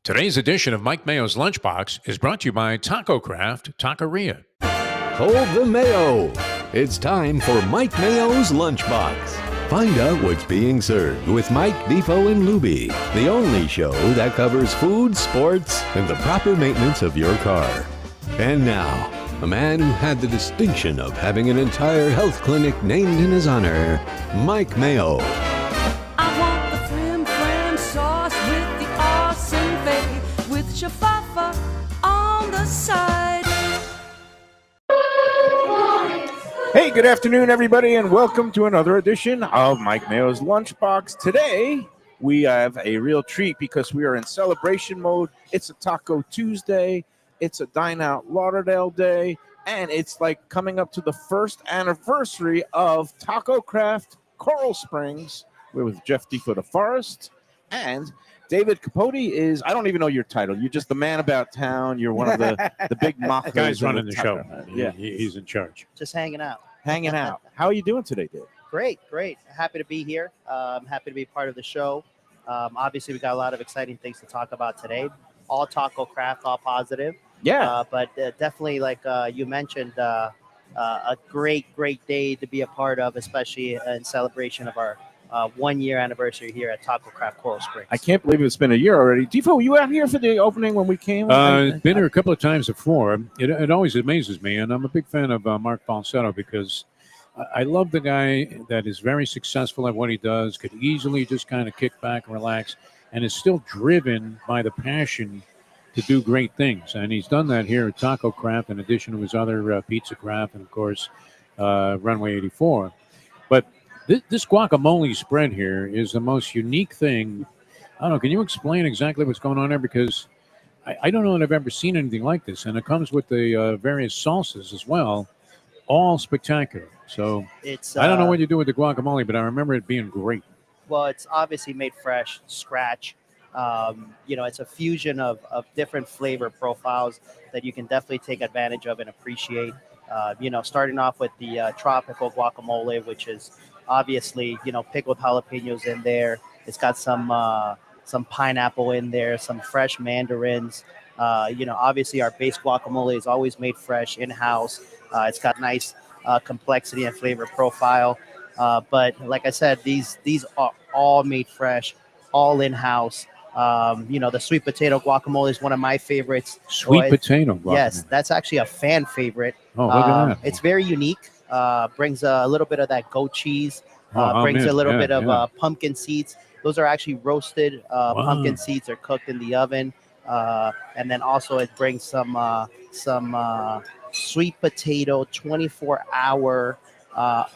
Today's edition of Mike Mayo's Lunchbox is brought to you by Tacocraft Taqueria. Hold the Mayo. It's time for Mike Mayo's Lunchbox. Find out what's being served with Mike, Defo and Lubie, the only show that covers food, sports, and the proper maintenance of your car. And now, a man who had the distinction of having an entire health clinic named in his honor, Mike Mayo. I want the flim-flam sauce with the awesome bay, with shafafa on the side. Hey, good afternoon, everybody, and welcome to another edition of Mike Mayo's Lunchbox. Today, we have a real treat because we are in celebration mode. It's a Taco Tuesday, it's a Dine Out Lauderdale Day, and it's like coming up to the first anniversary of Tacocraft Coral Springs. We're with Jeff Defo the Forest, and David Capote is, I don't even know your title. You're just the man about town. You're one of the big mock Guy's running the show. Yeah. He's in charge. Just hanging out. Hanging out. How are you doing today, Dave? Great. Happy to be here. Happy to be part of the show. Obviously, we got a lot of exciting things to talk about today. All Tacocraft, all positive. Yeah. But definitely, like you mentioned, a great day to be a part of, especially in celebration of our 1 year anniversary here at Tacocraft Coral Springs. I can't believe it's been a year already. Defo, were you out here for the opening when we came? Been here a couple of times before. It always amazes me, and I'm a big fan of Mark Falsetto because I love the guy that is very successful at what he does, could easily just kind of kick back and relax, and is still driven by the passion to do great things. And he's done that here at Tacocraft in addition to his other Pizza Craft and, of course, Runway 84. But this guacamole spread here is the most unique thing. I don't know. Can you explain exactly what's going on there? Because I don't know that I've ever seen anything like this. And it comes with the various salsas as well. All spectacular. So It's I don't know what you do with the guacamole, but I remember it being great. Well, it's obviously made fresh, scratch. It's a fusion of different flavor profiles that you can definitely take advantage of and appreciate. Starting off with the tropical guacamole, which is obviously, pickled jalapenos in there. It's got some pineapple in there, some fresh mandarins. Obviously our base guacamole is always made fresh in-house. It's got nice complexity and flavor profile. But like I said, these are all made fresh, all in-house. The sweet potato guacamole is one of my favorites. Sweet potato guacamole. Yes, that's actually a fan favorite. Oh, look at that. It's very unique. Brings a little bit of that goat cheese. Brings a little bit of pumpkin seeds. Those are actually roasted pumpkin seeds. They're cooked in the oven. And then also it brings some sweet potato 24-hour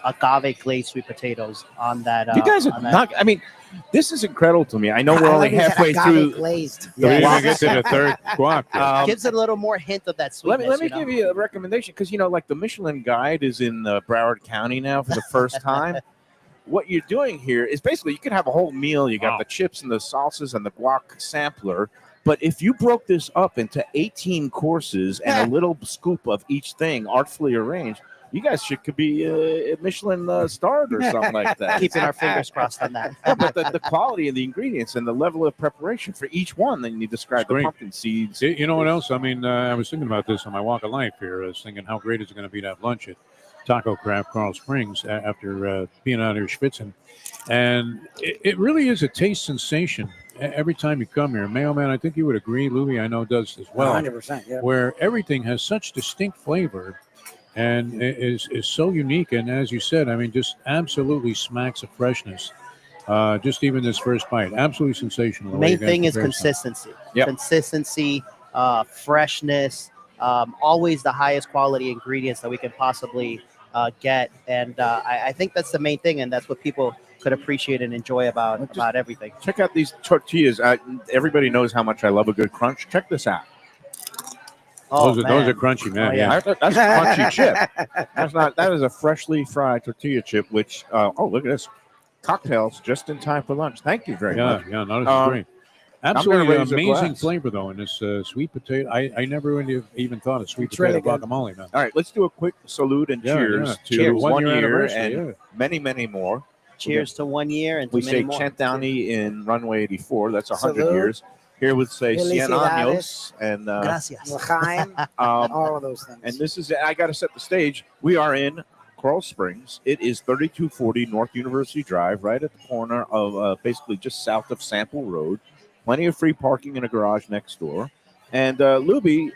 agave glazed sweet potatoes on that. You guys are not. I mean, this is incredible to me. I know we're only halfway through. Glazed. So we're going to get to the third guac. Gives it a little more hint of that sweetness. Let me give you a recommendation because, like the Michelin Guide is in Broward County now for the first time. What you're doing here is basically you could have a whole meal. You got the chips and the salsas and the guac sampler. But if you broke this up into 18 courses and a little scoop of each thing artfully arranged, you guys could be Michelin starred or something like that. Keeping our fingers crossed on that. Yeah, but the quality of the ingredients and the level of preparation for each one, then you describe the pumpkin seeds. You know what else? I mean, I was thinking about this on my walk of life here. I was thinking how great is it going to be to have lunch at Tacocraft Coral Springs after being out here schwitzing. And it really is a taste sensation every time you come here. Mayo Man, I think you would agree. Lubie, I know, does as well. 100%, yeah. Where everything has such distinct flavor and is so unique. And as you said, I mean, just absolutely smacks of freshness. Just even this first bite, absolutely sensational. Main thing is consistency. Yep. Consistency, freshness, always the highest quality ingredients that we can possibly get. And I think that's the main thing, and that's what people could appreciate and enjoy about everything. Check out these tortillas. Everybody knows how much I love a good crunch. Check this out. Oh, those are crunchy, man. Oh, yeah. That's a crunchy chip. That is a freshly fried tortilla chip, which, look at this. Cocktails just in time for lunch. Thank you very much. Yeah, no, this is great. Absolutely raise a amazing glass. flavor, though, in this sweet potato. I never would have even thought of sweet It's potato really good. guacamole, man. All right, let's do a quick salute and cheers to Cheers. 1 year anniversary, and many, many more. Cheers to 1 year and to We many say more. Chant Downey in Runway 84. That's 100 Salute. years. here with say Cien Felicidades. Años and Gracias. L'chaim, all of those things. and this is I got to set the stage. We are in Coral Springs. It is 3240 North University Drive, right at the corner of basically just south of Sample Road. Plenty of free parking in a garage next door. And Lubie,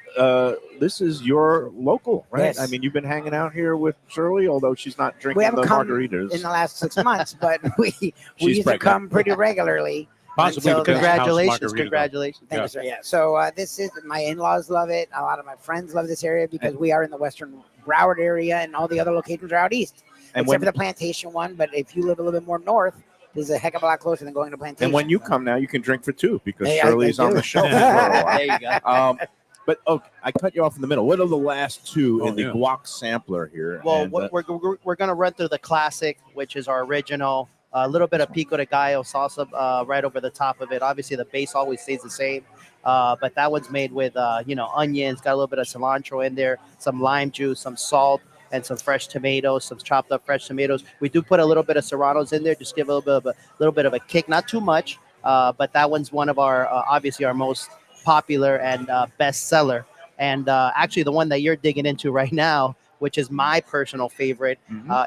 this is your local, right? Yes. I mean, you've been hanging out here with Shirley, although she's not drinking we haven't the come margaritas. in the last 6 months, but we She's used to pregnant. come pretty regularly. Possibly Until because the- House Congratulations. Margarita. Congratulations. Thank you, sir. Yeah. So this is my in-laws love it. A lot of my friends love this area because we are in the Western Broward area, and all the other locations are out east, And except when, for the Plantation one. But if you live a little bit more north, this is a heck of a lot closer than going to Plantation. and when you come now, you can drink for two because Hey, I Shirley's on do. the show. for a while. There you go. But I cut you off in the middle. What are the last two Oh, in the yeah. guac sampler here? Well, And, we're going to run through the classic, which is our original. A little bit of pico de gallo salsa right over the top of it. Obviously, the base always stays the same, but that one's made with onions, got a little bit of cilantro in there, some lime juice, some salt, and some fresh tomatoes, some chopped up fresh tomatoes. We do put a little bit of serranos in there, just give a little bit of a kick, not too much, but that one's one of our obviously our most popular and best seller. And actually, the one that you're digging into right now, which is my personal favorite,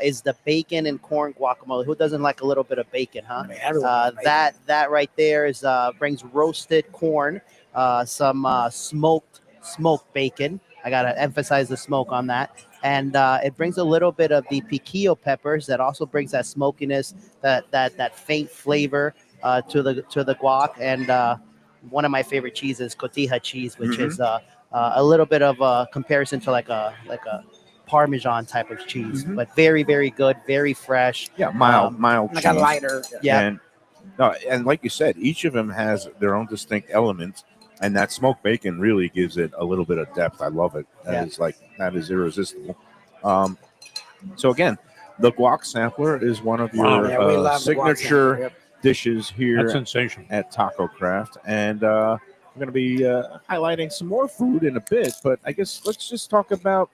is the bacon and corn guacamole. Who doesn't like a little bit of bacon, huh? I mean, everyone loves bacon. That right there is brings roasted corn, some smoked bacon. I gotta emphasize the smoke on that, and it brings a little bit of the piquillo peppers that also brings that smokiness, that faint flavor to the guac, and one of my favorite cheeses, cotija cheese, which is a little bit of a comparison to like a Parmesan type of cheese, but very, very good, very fresh. yeah, mild Like a cheese. lighter. Yeah. And like you said, each of them has their own distinct elements, and that smoked bacon really gives it a little bit of depth. I love it. That is irresistible. So again, the guac sampler is one of Wow. your Yeah, we love the guac signature sampler, yep. dishes here That's sensational. at Tacocraft, and we're going to be highlighting some more food in a bit. But I guess let's just talk about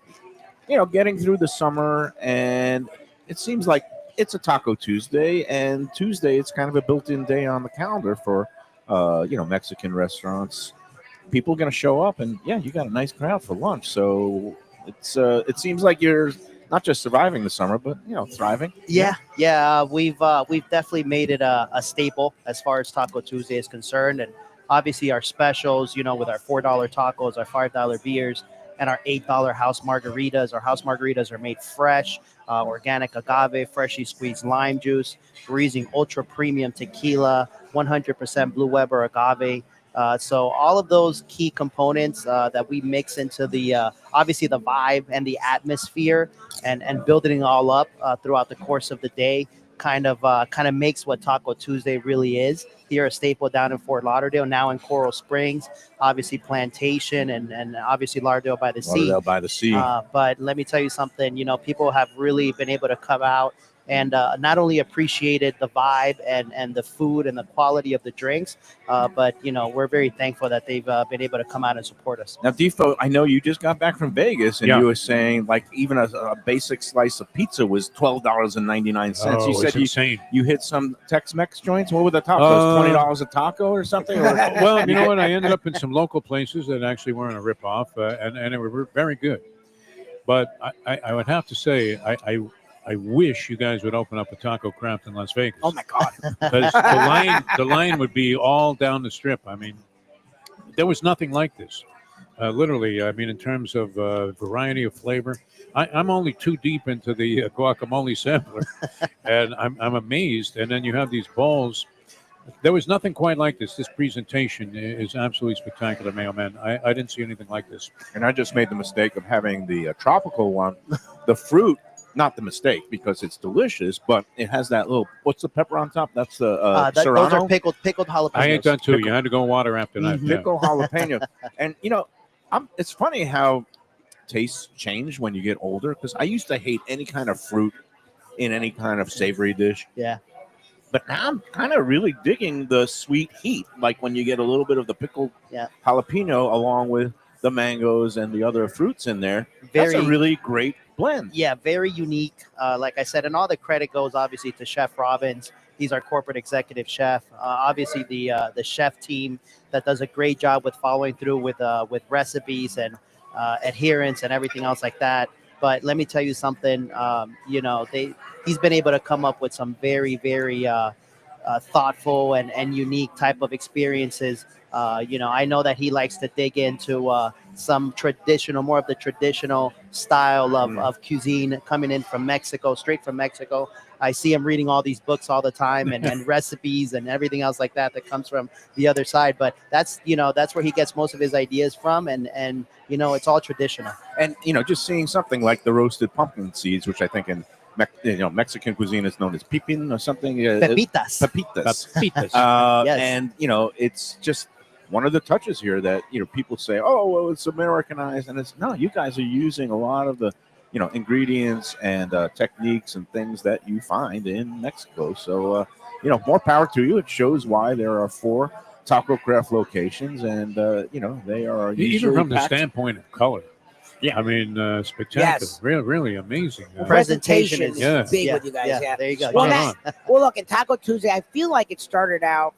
getting through the summer, and it seems like it's a Taco Tuesday, and Tuesday it's kind of a built-in day on the calendar for Mexican restaurants. People going to show up, and you got a nice crowd for lunch. So it seems like you're not just surviving the summer, but thriving. Yeah. We've definitely made it a staple as far as Taco Tuesday is concerned, and obviously our specials, with our $4 tacos, our $5 beers, and our $8 house margaritas. Our house margaritas are made fresh, organic agave, freshly squeezed lime juice. We're using ultra premium tequila, 100% Blue Weber agave. So all of those key components that we mix into the obviously the vibe and the atmosphere, and building it all up throughout the course of the day kind of makes what Taco Tuesday really is. Here, a staple down in Fort Lauderdale, now in Coral Springs, obviously Plantation, and obviously Lauderdale by the Sea. Lauderdale by the Sea. But let me tell you something, people have really been able to come out and not only appreciated the vibe and the food and the quality of the drinks, but we're very thankful that they've been able to come out and support us. Now, Defo, I know you just got back from Vegas, and Yeah. you were saying like even a basic slice of pizza was $12.99. Oh, You said it's insane. you hit some Tex-Mex joints. What were the tacos? $20 a taco or something? Or- Well, you know what? I ended up in some local places that actually weren't a ripoff, and they were very good. But I would have to say, I wish you guys would open up a Tacocraft in Las Vegas. Oh my God. Because the line would be all down the strip. I mean, there was nothing like this. Literally, I mean, in terms of variety of flavor, I'm only too deep into the guacamole sampler, and I'm amazed. And then you have these balls. There was nothing quite like this. This presentation is absolutely spectacular, Mayo Man. I didn't see anything like this. And I just made the mistake of having the tropical one. The fruit, not the mistake because it's delicious, but it has that little, what's the pepper on top? That's the Those serrano. are pickled jalapenos. I ate that too. You had to go water after that. Yeah. Pickle jalapeno. And, it's funny how tastes change when you get older, because I used to hate any kind of fruit in any kind of savory dish. Yeah. But now I'm kind of really digging the sweet heat, like when you get a little bit of the pickled Yeah. jalapeno along with the mangoes and the other fruits in there. That's a Very- really great blend. Yeah, very unique. Like I said, and all the credit goes obviously to Chef Robbins He's our corporate executive chef. Obviously, the chef team that does a great job with following through with recipes and adherence and everything else like that. But let me tell you something. He's been able to come up with some very, very thoughtful and unique type of experiences. I know that he likes to dig into some more of the traditional style of cuisine coming in from Mexico, straight from Mexico. I see him reading all these books all the time and recipes and everything else like that comes from the other side. But that's where he gets most of his ideas from. And it's all traditional. And, just seeing something like the roasted pumpkin seeds, which I think in Mexican cuisine is known as pipin or something. Pepitas. Pepitas. Yes. And, it's just one of the touches here that, people say, oh, well, it's Americanized. And it's, no, you guys are using a lot of the, ingredients and techniques and things that you find in Mexico. So, more power to you. It shows why there are 4 Tacocraft locations, and, they are even from the packed. standpoint of color. Yeah. I mean, spectacular. Yes. Really amazing. Presentation is Yeah. big with you guys. Yeah. There you go. Well, Spot well, look, in Taco Tuesday, I feel like it started out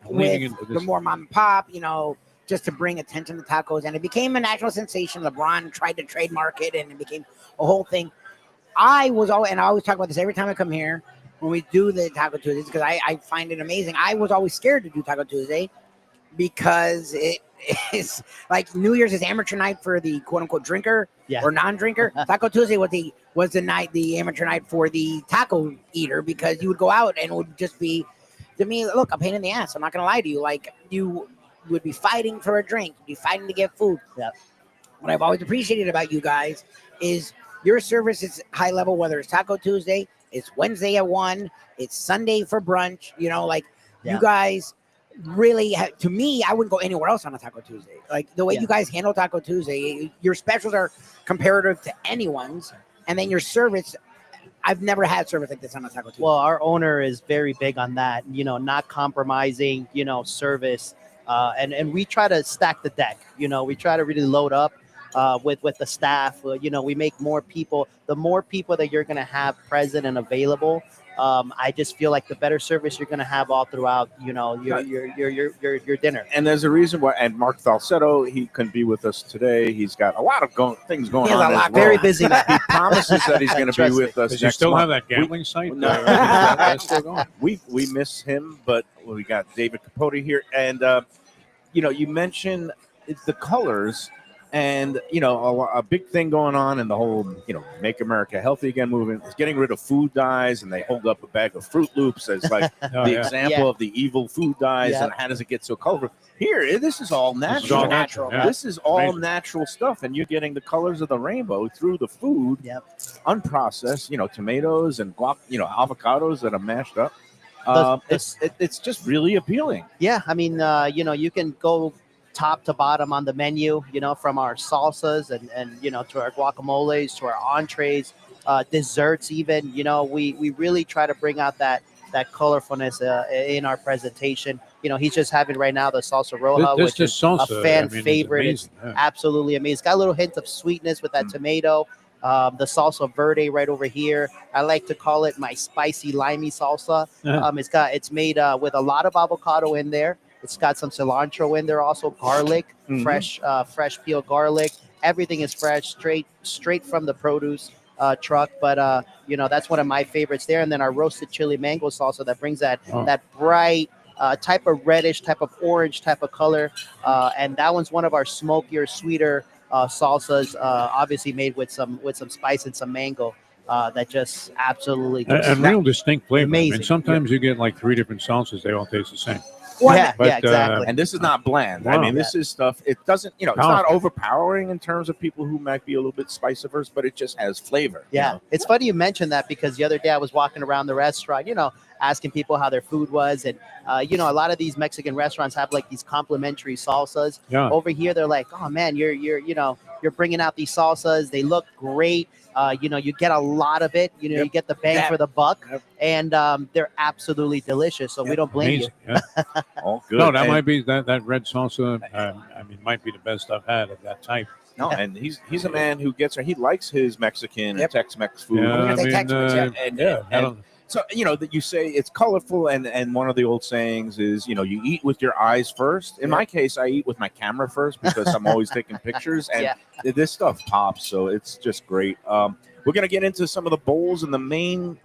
Leading with into the this. more mom and pop, just to bring attention to tacos, and it became a national sensation. LeBron tried to trademark it, and it became a whole thing. I always talk about this every time I come here when we do the Taco Tuesdays, because I find it amazing. I was always scared to do Taco Tuesday because it is like New Year's is amateur night for the quote unquote drinker or non-drinker. Taco Tuesday was the amateur night for the taco eater, because you would go out and it would just be, to me, look, a pain in the ass. I'm not gonna lie to you. Like, you would be fighting for a drink, you'd be fighting to get food. Yeah. What I've always appreciated about you guys is your service is high level, whether it's Taco Tuesday, it's Wednesday at 1, it's Sunday for brunch, you guys really to me, I wouldn't go anywhere else on a Taco Tuesday. Like, the way you guys handle Taco Tuesday, your specials are comparative to anyone's, and then your service, I've never had service like this on a Taco Tuesday. Well, our owner is very big on that, not compromising, service. And we try to stack the deck, we try to really load up with the staff. We make more people. The more people that you're going to have present and available, I just feel like the better service you're going to have all throughout, your dinner. And there's a reason why. And Mark Falsetto, he couldn't be with us today. He's got a lot of things going on. A lot. Very busy man. He promises that he's going to be with us. Does he still have that gambling site? No. That's still going. We miss him, but we got David Capote here, and you mentioned the colors, and a big thing going on in the whole Make America Healthy Again movement is getting rid of food dyes, and they hold up a bag of Fruit Loops as like example of the evil food dyes, and how does it get so colorful? Here, this is all natural. This is all natural. Yeah. This is all natural stuff, and you're getting the colors of the rainbow through the food, unprocessed. Tomatoes and guac, avocados that are mashed up. It's just really appealing. Yeah, I mean, you can go top to bottom on the menu, from our salsas and to our guacamoles, to our entrees, desserts even. We really try to bring out that colorfulness in our presentation. He's just having right now the salsa roja, which is salsa, a fan favorite. It's absolutely amazing. It's got a little hint of sweetness with that tomato. The salsa verde right over here. I like to call it my spicy limey salsa. It's made with a lot of avocado in there. It's got some cilantro in there, also garlic, fresh peeled garlic. Everything is fresh, straight from the produce truck. But that's one of my favorites there. And then our roasted chili mango salsa that brings that bright type of reddish, type of orange type of color. And that one's one of our smokier, sweeter salsas, obviously made with some spice and some mango. That just absolutely and real distinct flavor. Amazing. I mean, sometimes you get like 3 different salsas; they all taste the same. Exactly. And this is not bland. Wow. I mean, this is stuff. It doesn't, it's not overpowering in terms of people who might be a little bit spice averse, but it just has flavor. Yeah, it's funny you mentioned that, because the other day I was walking around the restaurant, asking people how their food was, and a lot of these Mexican restaurants have like these complimentary salsas. Yeah. Over here, they're like, oh man, you're bringing out these salsas. They look great. You get a lot of it. You get the bang for the buck, and they're absolutely delicious. So we don't blame you. Yeah. All good. No, that might be that red salsa. Might be the best I've had of that type. No, and he's a man who gets he likes his Mexican and Tex-Mex food. Yeah, Tex-Mex, So, that you say it's colorful, and one of the old sayings is, you eat with your eyes first. In my case, I eat with my camera first because I'm always taking pictures, and this stuff pops, so it's just great. We're going to get into some of the bowls and the main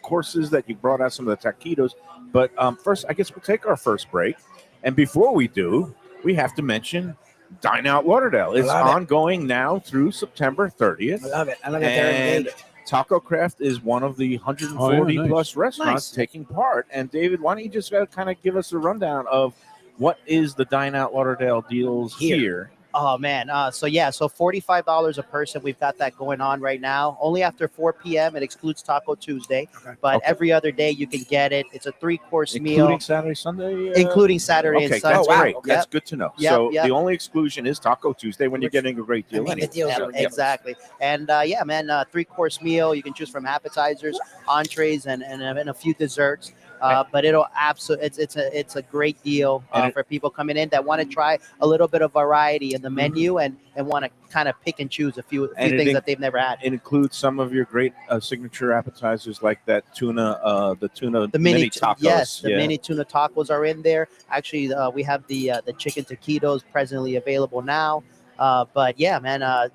courses that you brought out, some of the taquitos. But first, I guess we'll take our first break. And before we do, we have to mention Dine Out Lauderdale. It's ongoing now through September 30th. I love it. And They're engaged. Tacocraft is one of the 140 plus restaurants taking part. And David, why don't you just kind of give us a rundown of what is the Dine Out Lauderdale deals here? Oh man, so $45 a person. We've got that going on right now. Only after 4 p.m. It excludes Taco Tuesday, but every other day you can get it. It's a 3-course meal, including Saturday, Sunday. Including Saturday and Sunday. That's great. That's good to know. So the only exclusion is Taco Tuesday when you're getting a great deal. Exactly. And 3-course meal. You can choose from appetizers, entrees, and a few desserts. But it'll absolutely, it's a great deal for people coming in that want to try a little bit of variety in the menu and want to kind of pick and choose a few things that they've never had. It includes some of your great signature appetizers like that tuna, the mini tacos. Yes, the mini tuna tacos are in there. Actually, we have the chicken taquitos presently available now.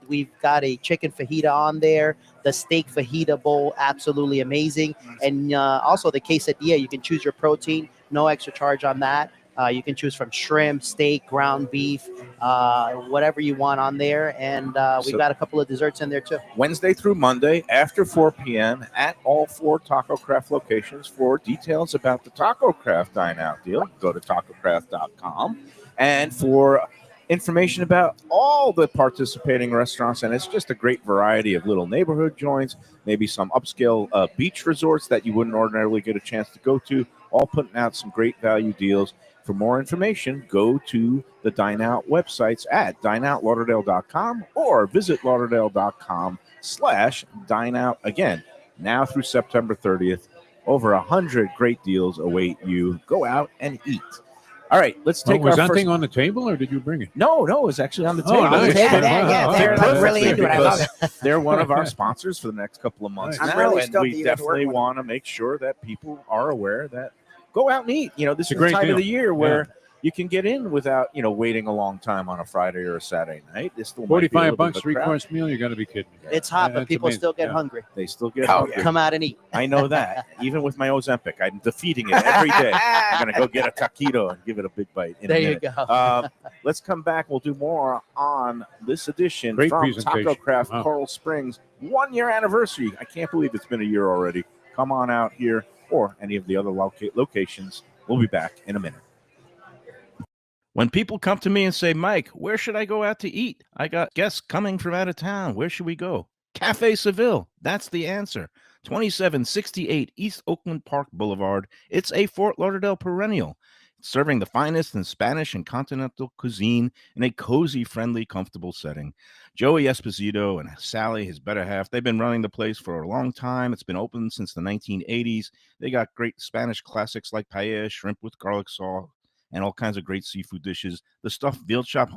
We've got a chicken fajita on there. The steak fajita bowl, absolutely amazing. And also the quesadilla, you can choose your protein, no extra charge on that. You can choose from shrimp, steak, ground beef, whatever you want on there. And we've got a couple of desserts in there too. Wednesday through Monday after 4 p.m. at all 4 Tacocraft locations. For details about the Tacocraft Dine Out deal, go to tacocraft.com. And for information about all the participating restaurants, and it's just a great variety of little neighborhood joints, maybe some upscale beach resorts that you wouldn't ordinarily get a chance to go to, all putting out some great value deals. For more information, go to the Dine Out websites at dineoutlauderdale.com or visit lauderdale.com/dineout. Again, now through September 30th, over 100 great deals await you. Go out and eat. All right, let's take was our that first thing on the table, or did you bring it? No, it was actually on the table. Oh, nice. They're really into it. I love it. They're one of our sponsors for the next couple of months now, and we definitely want to make sure that people are aware that go out and eat. This is the time of the year where you can get in without, waiting a long time on a Friday or a Saturday night. It's still $45, 3-course meal. You got to be kidding me. It's hot, but people still get hungry. They still get hungry. Come out and eat. I know that. Even with my Ozempic, I'm defeating it every day. I'm going to go get a taquito and give it a big bite. There you go. Let's come back. We'll do more on this edition Great from presentation. Tacocraft Coral Springs 1-year anniversary. I can't believe it's been a year already. Come on out here or any of the other locations. We'll be back in a minute. When people come to me and say, Mike, where should I go out to eat? I got guests coming from out of town. Where should we go? Cafe Seville. That's the answer. 2768 East Oakland Park Boulevard. It's a Fort Lauderdale perennial, serving the finest in Spanish and continental cuisine in a cozy, friendly, comfortable setting. Joey Esposito and Sally, his better half, they've been running the place for a long time. It's been open since the 1980s. They got great Spanish classics like paella, shrimp with garlic sauce, and all kinds of great seafood dishes. The stuffed veal chop,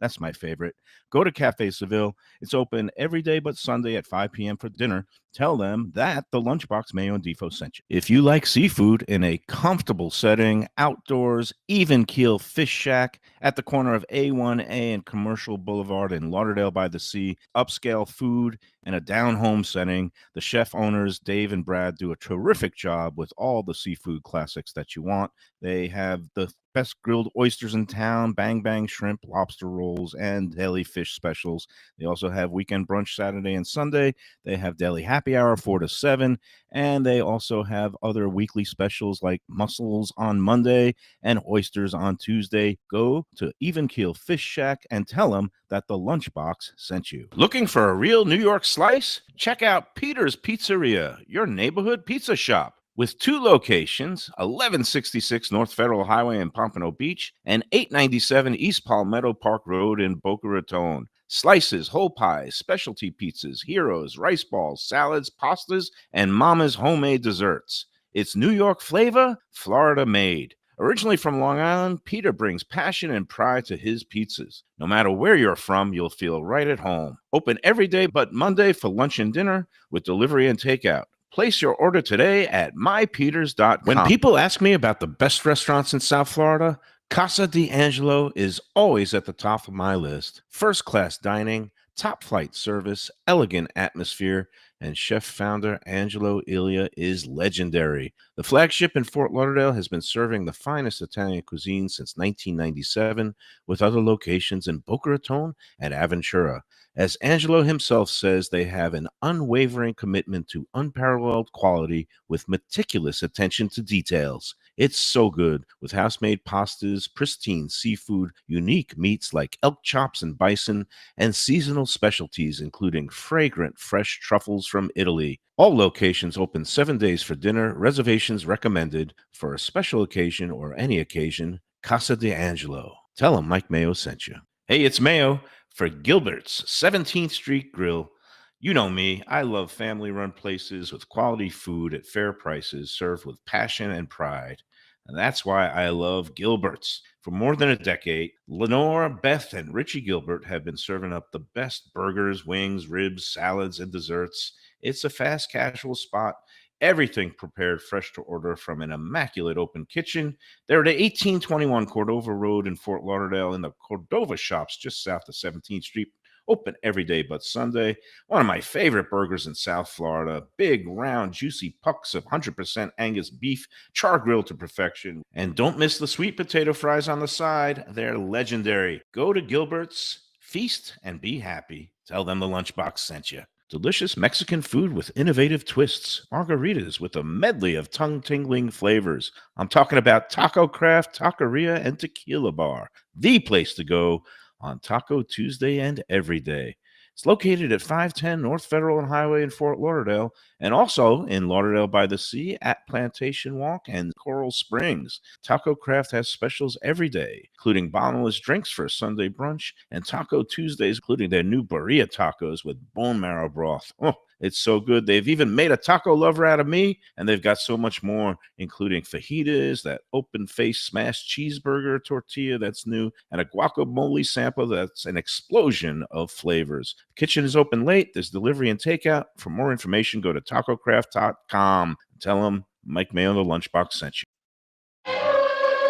that's my favorite. Go to Cafe Seville. It's open every day but Sunday at 5 p.m. for dinner. Tell them that the Lunchbox, Mayo, and Defo sent you. If you like seafood in a comfortable setting, outdoors, even keel fish shack at the corner of A1A and Commercial Boulevard in Lauderdale by the Sea, upscale food and a down-home setting, the chef owners, Dave and Brad, do a terrific job with all the seafood classics that you want. They have the best grilled oysters in town, bang bang shrimp, lobster rolls, and deli fish specials. They also have weekend brunch Saturday and Sunday. They have deli happy hour 4 to 7, and they also have other weekly specials like mussels on Monday and oysters on Tuesday. Go to Even Keel Fish Shack and tell them that the Lunchbox sent you. Looking for a real New York slice? Check out Peter's Pizzeria, your neighborhood pizza shop. With 2 locations, 1166 North Federal Highway in Pompano Beach and 897 East Palmetto Park Road in Boca Raton. Slices, whole pies, specialty pizzas, heroes, rice balls, salads, pastas, and Mama's homemade desserts. It's New York flavor, Florida made. Originally from Long Island, Peter brings passion and pride to his pizzas. No matter where you're from, you'll feel right at home. Open every day but Monday for lunch and dinner with delivery and takeout. Place your order today at mypeters.com. When people ask me about the best restaurants in South Florida, Casa D'Angelo is always at the top of my list. First-class dining, top-flight service, elegant atmosphere, and chef-founder Angelo Ilia is legendary. The flagship in Fort Lauderdale has been serving the finest Italian cuisine since 1997, with other locations in Boca Raton and Aventura. As Angelo himself says, they have an unwavering commitment to unparalleled quality with meticulous attention to details. It's so good, with house-made pastas, pristine seafood, unique meats like elk chops and bison, and seasonal specialties including fragrant fresh truffles from Italy. All locations open 7 days for dinner. Reservations recommended for a special occasion or any occasion. Casa D'Angelo. Tell them Mike Mayo sent you. Hey, it's Mayo for Gilbert's 17th Street Grill. You know me, I love family-run places with quality food at fair prices served with passion and pride. And that's why I love Gilbert's. For more than a decade, Lenore, Beth, and Richie Gilbert have been serving up the best burgers, wings, ribs, salads, and desserts. It's a fast casual spot. Everything prepared fresh to order from an immaculate open kitchen. They're at 1821 Cordova Road in Fort Lauderdale in the Cordova Shops just south of 17th Street. Open every day but Sunday. One of my favorite burgers in South Florida. Big, round, juicy pucks of 100% Angus beef, char grilled to perfection. And don't miss the sweet potato fries on the side. They're legendary. Go to Gilbert's, feast, and be happy. Tell them the Lunchbox sent you. Delicious Mexican food with innovative twists. Margaritas with a medley of tongue-tingling flavors. I'm talking about Tacocraft, Taqueria, and Tequila Bar. The place to go on Taco Tuesday and every day. It's located at 510 North Federal and Highway in Fort Lauderdale, and also in Lauderdale by the Sea at Plantation Walk and Coral Springs. Tacocraft has specials every day, including bottomless drinks for a Sunday brunch, and Taco Tuesdays, including their new birria tacos with bone marrow broth. Oh, it's so good. They've even made a taco lover out of me, and they've got so much more, including fajitas, that open-faced smashed cheeseburger tortilla that's new, and a guacamole sampler that's an explosion of flavors. The kitchen is open late. There's delivery and takeout. For more information, go to tacocraft.com. Tell them Mike Mayo, the Lunchbox, sent you.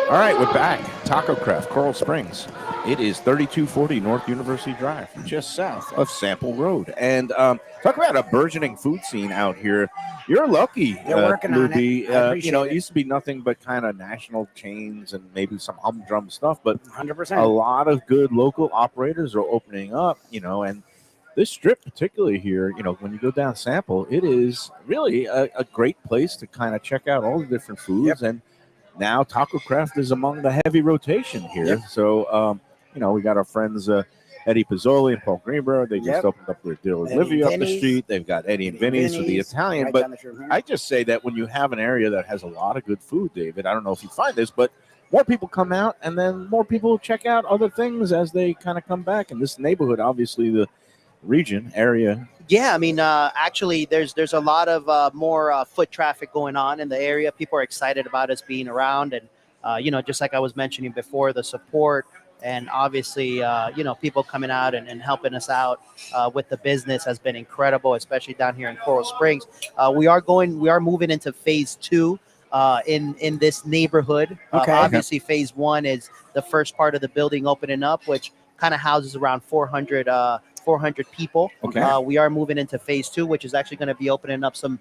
All right, we're back. Tacocraft, Coral Springs. It is 3240 North University Drive, just south of Sample Road. And talk about a burgeoning food scene out here. You're lucky, They're working on Lubie. it. It used to be nothing but kind of national chains and maybe some humdrum stuff, but 100%. a lot of good local operators are opening up, and this strip particularly here, when you go down Sample, it is really a great place to kind of check out all the different foods. Yep. And now Tacocraft is among the heavy rotation here. Yep. So, we got our friends Eddie Pizzoli and Paul Greenberg. They just opened up their deal with Livy up the street. They've got Eddie and Vinny's for the Italian. Right but I just say that when you have an area that has a lot of good food, David, I don't know if you find this, but more people come out and then more people check out other things as they kind of come back. And this neighborhood, obviously the region area. Yeah, I mean, actually, there's a lot of more foot traffic going on in the area. People are excited about us being around, and just like I was mentioning before, the support and obviously, people coming out and helping us out with the business has been incredible, especially down here in Coral Springs. We are moving into phase 2 in this neighborhood. Okay. Obviously, phase 1 is the first part of the building opening up, which kind of houses around 400 people. Okay. We are moving into phase 2, which is actually going to be opening up some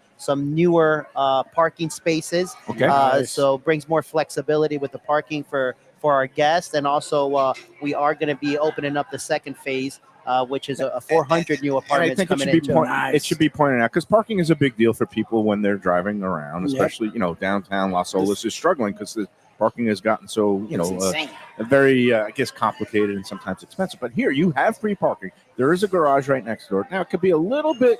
newer parking spaces. Okay. Nice. So brings more flexibility with the parking for our guests, and also we are going to be opening up the second phase, which is a 400 new apartments coming into. It should be pointed out because parking is a big deal for people when they're driving around, especially downtown Las Olas is struggling because the parking has gotten so very complicated and sometimes expensive. But here you have free parking. There is a garage right next door. Now it could be a little bit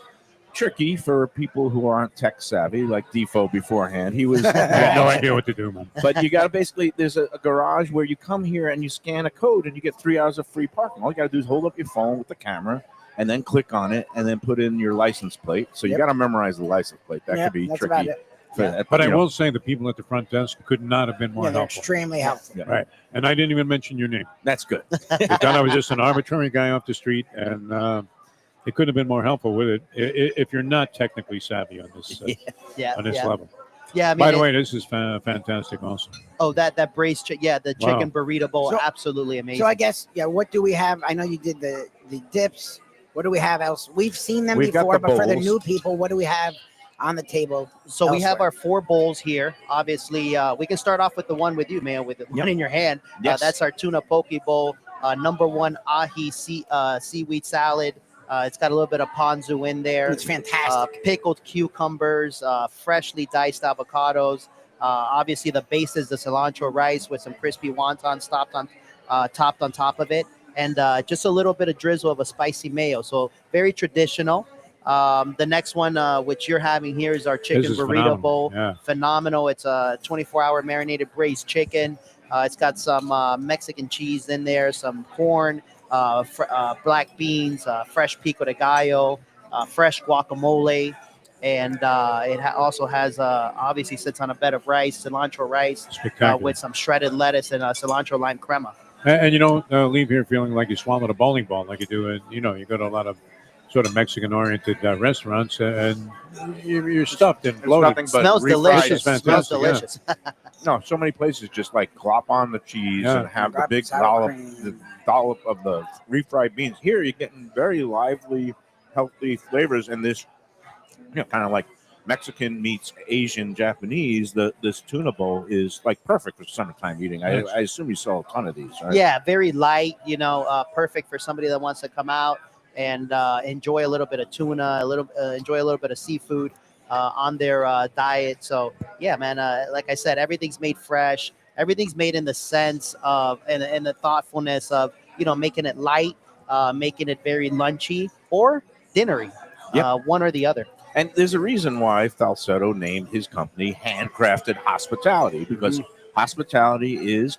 tricky for people who aren't tech savvy, like Defo beforehand. He was had no idea what to do, man. But you got to basically, there's a garage where you come here and you scan a code and you get 3 hours of free parking. All you got to do is hold up your phone with the camera and then click on it and then put in your license plate. So you got to memorize the license plate. That could be tricky. But I will say the people at the front desk could not have been more they're helpful. extremely helpful. Yeah. Right. And I didn't even mention your name. That's good. I thought I was just an arbitrary guy off the street, and They couldn't have been more helpful with it if you're not technically savvy on this Yeah, on this yeah. level. Yeah, I mean, By the way, this is fantastic. Also, that braised the chicken burrito bowl, So- absolutely amazing. So I guess, what do we have? I know you did the dips. What do we have else? We've seen them We've got before, the but for the bowls. new people, what do we have on the table? So we have elsewhere? our 4 bowls here. Obviously, we can start off with the one with you, man, with the one in your hand. Yes. That's our tuna poke bowl. #1 ahi seaweed salad. It's got a little bit of ponzu in there. It's fantastic. Pickled cucumbers, freshly diced avocados. Obviously, the base is the cilantro rice with some crispy wontons topped on top of it, and just a little bit of drizzle of a spicy mayo. So very traditional. The next one, which you're having here, is our chicken this is burrito phenomenal. bowl. Yeah. Phenomenal. It's a 24-hour marinated braised chicken. It's got some Mexican cheese in there, some corn, black beans, fresh pico de gallo, fresh guacamole, and it also has obviously sits on a bed of rice, cilantro rice, Spectacular. with some shredded lettuce and cilantro lime crema. And you don't leave here feeling like you swallowed a bowling ball like you do. And you go to a lot of sort of Mexican-oriented restaurants, and you're stuffed and There's bloated. nothing but Smells refried- delicious. Fantastic, Smells yeah. delicious. No, so many places just like glop on the cheese Yeah. and have the Grab big sour dollop, cream. the dollop of the refried beans. Here you're getting very lively, healthy flavors, and this, kind of like Mexican meets Asian, Japanese. This tuna bowl is like perfect for summertime eating. I assume you sell a ton of these, right? Yeah, very light. Perfect for somebody that wants to come out and enjoy a little bit of tuna, enjoy a little bit of seafood on their diet. So yeah, man. Like I said, everything's made fresh. Everything's made in the sense of and the thoughtfulness of making it light, making it very lunchy or dinnery. Yep. One or the other. And there's a reason why Falsetto named his company Handcrafted Hospitality, because hospitality is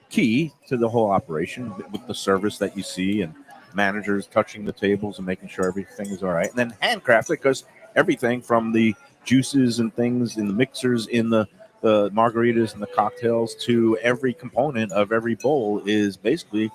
key to the whole operation with the service that you see and managers touching the tables and making sure everything is all right. And then handcrafted because everything from the juices and things in the mixers, in the margaritas and the cocktails to every component of every bowl is basically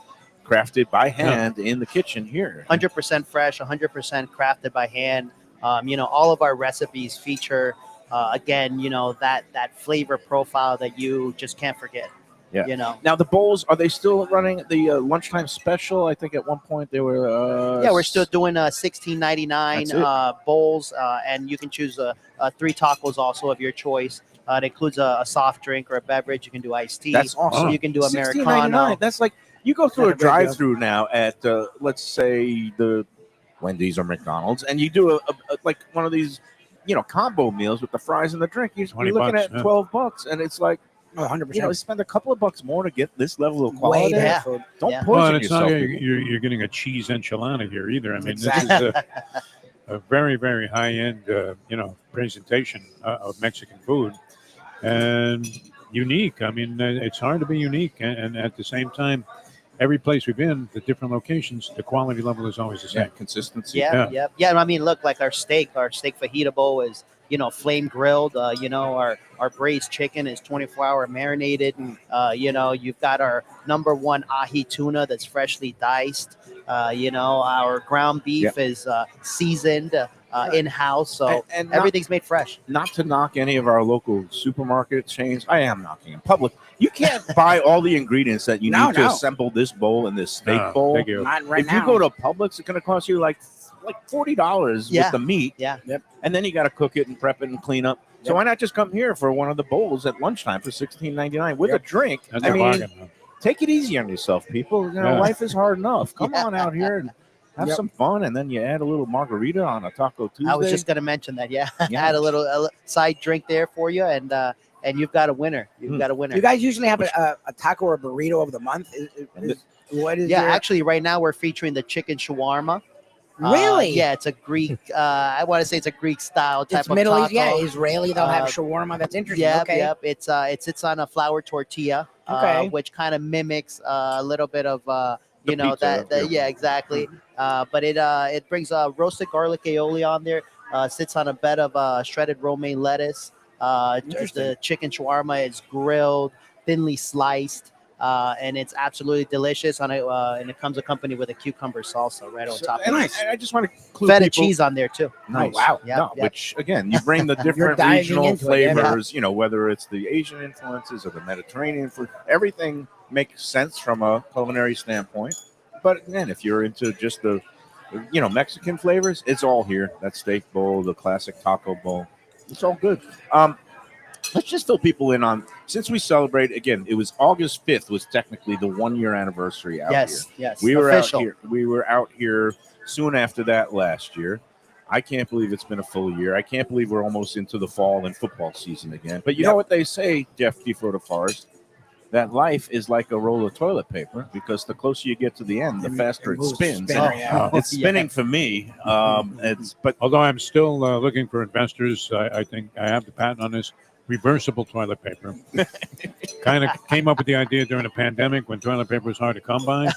crafted by hand in the kitchen here. 100% fresh, 100% crafted by hand. All of our recipes feature, again, that flavor profile that you just can't forget. Yeah. Now the bowls, are they still running the lunchtime special? I think at one point they were. Yeah, we're still doing $16.99 bowls, and you can choose 3 tacos also of your choice. It includes a soft drink or a beverage. You can do iced tea. That's awesome. You can do $16.99. Americano. That's like you go through a That's a great deal. drive-through now at let's say the Wendy's or McDonald's, and you do a like one of these, combo meals with the fries and the drink. You're 20 looking bucks, at yeah. $12, and it's like 100%. spend a couple of bucks more to get this level of Way quality. better food. Don't Yeah. Well, poison and it's not yourself. you're getting a cheese enchilada here either. I mean, Exactly. this is a very, very high-end, presentation of Mexican food, and unique. I mean, it's hard to be unique, and at the same time, every place we've been, the different locations, the quality level is always the Yeah, same. consistency. Yeah. I mean, look, like our steak fajita bowl is, flame grilled. Our braised chicken is 24-hour marinated. You've got our #1 ahi tuna that's freshly diced. Our ground beef is seasoned in-house. So And everything's made fresh. not to knock any of our local supermarket chains. I am knocking them. Public. You can't buy all the ingredients that you need to assemble this bowl and this steak No, bowl. thank you. Not right If now. you go to Publix, it's going to cost you like $40 Yeah. with the meat. Yeah. Yep. And then you got to cook it and prep it and clean up. So Yep. why not just come here for one of the bowls at lunchtime for $16.99 with a drink? That's I a mean, bargain. Huh? take it easy on yourself, people. Yeah. Life is hard enough. Come on out here and have Yep. some fun, and then you add a little margarita on a Taco Tuesday. I was just going to mention that. Yeah. Yeah. Add a little side drink there for you, and you've got a winner. You've got a winner. You guys usually have a taco or burrito of the month. What is Yeah, your- actually, right now we're featuring the chicken shawarma. Really? Yeah, it's a Greek. I want to say it's a Greek style type It's of Middle taco. East. Yeah, Israeli. They'll have Uh, shawarma. That's interesting. Yep, Okay. yep. It sits on a flour tortilla, Okay. which kind of mimics a little bit of pizza, yeah, exactly. But it brings roasted garlic aioli on there. Sits on a bed of shredded romaine lettuce. The chicken shawarma is grilled, thinly sliced. and it's absolutely delicious. And it comes accompanied with a cucumber salsa right on top. And of it. I just want to include Feta people. cheese on there too. Nice. Oh, wow. Yeah, No, yeah. which again, you bring the different diving regional into it, yeah. flavors. Whether it's the Asian influences or the Mediterranean food, everything makes sense from a culinary standpoint. But again, if you're into just the Mexican flavors, it's all here. That steak bowl, the classic taco bowl, it's all good. Let's just fill people in on, since we celebrate again, it was August 5th was technically the 1-year anniversary out here. Yes. We were Official. out here. We were out here soon after that last year. I can't believe it's been a full year. I can't believe we're almost into the fall and football season again. But you know what they say, Jeff Defo de Forest, that life is like a roll of toilet paper, because the closer you get to the end, the faster it spins. It's spinning for me. Although I'm still looking for investors, I think I have the patent on this reversible toilet paper. Kind of came up with the idea during the pandemic when toilet paper was hard to come by.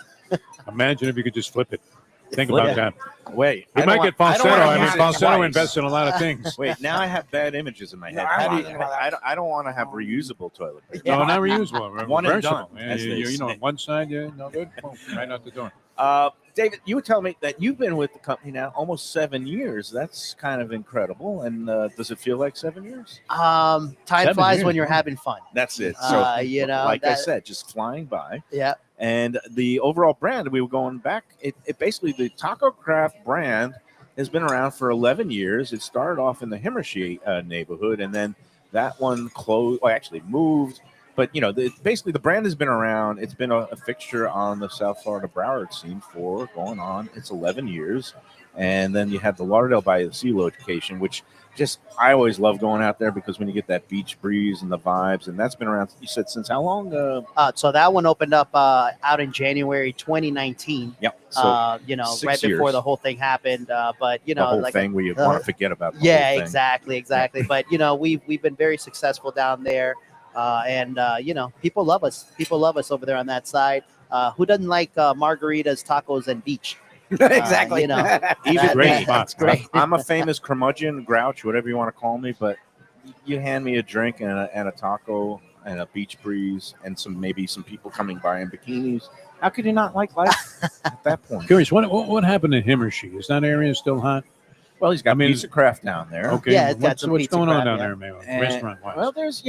Imagine if you could just flip it. Think about that. Wait, You might get Falsetto. I mean, Falsetto twice. invests in a lot of things. Wait, now I have bad images in my head. I don't want to have reusable toilet paper. No, not reusable. One and Reversible. done, Yeah, as they you know, say. on one side, no good. Boom, right out the door. David, you were telling me that you've been with the company now almost 7 years. That's kind of incredible. And does it feel like 7 years? Time 7 flies years, when you're wow. having fun. That's it. So, like I that- said, just flying by. Yeah. And the overall brand, we were going back, it basically, the Tacocraft brand has been around for 11 years. It started off in the Himmershey neighborhood, and then that one closed, actually moved. But, basically the brand has been around. It's been a fixture on the South Florida Broward scene for going on. It's 11 years. And then you have the Lauderdale by the Sea location, which I always love going out there, because when you get that beach breeze and the vibes, and that's been around, you said, since how long? So that one opened up out in January 2019. Yep. So right 6 before years. the whole thing happened. But the whole thing where you want to forget about the whole thing. exactly. But we've been very successful down there, and people love us. People love us over there on that side. Who doesn't like margaritas, tacos, and beach? Exactly. Even great me. spot. That's great. I'm a famous curmudgeon, grouch, whatever you want to call me, but you hand me a drink and a taco and a beach breeze and maybe some people coming by in bikinis. How could you not like life at that point? Curious, what happened in Himmershey? Is that area still hot? Well, he's got I mean- Pizza Craft down there. Okay. Yeah, it's got what's some what's pizza going on craft, down yeah. there, Mayo? And- Restaurant-wise? Well, there's,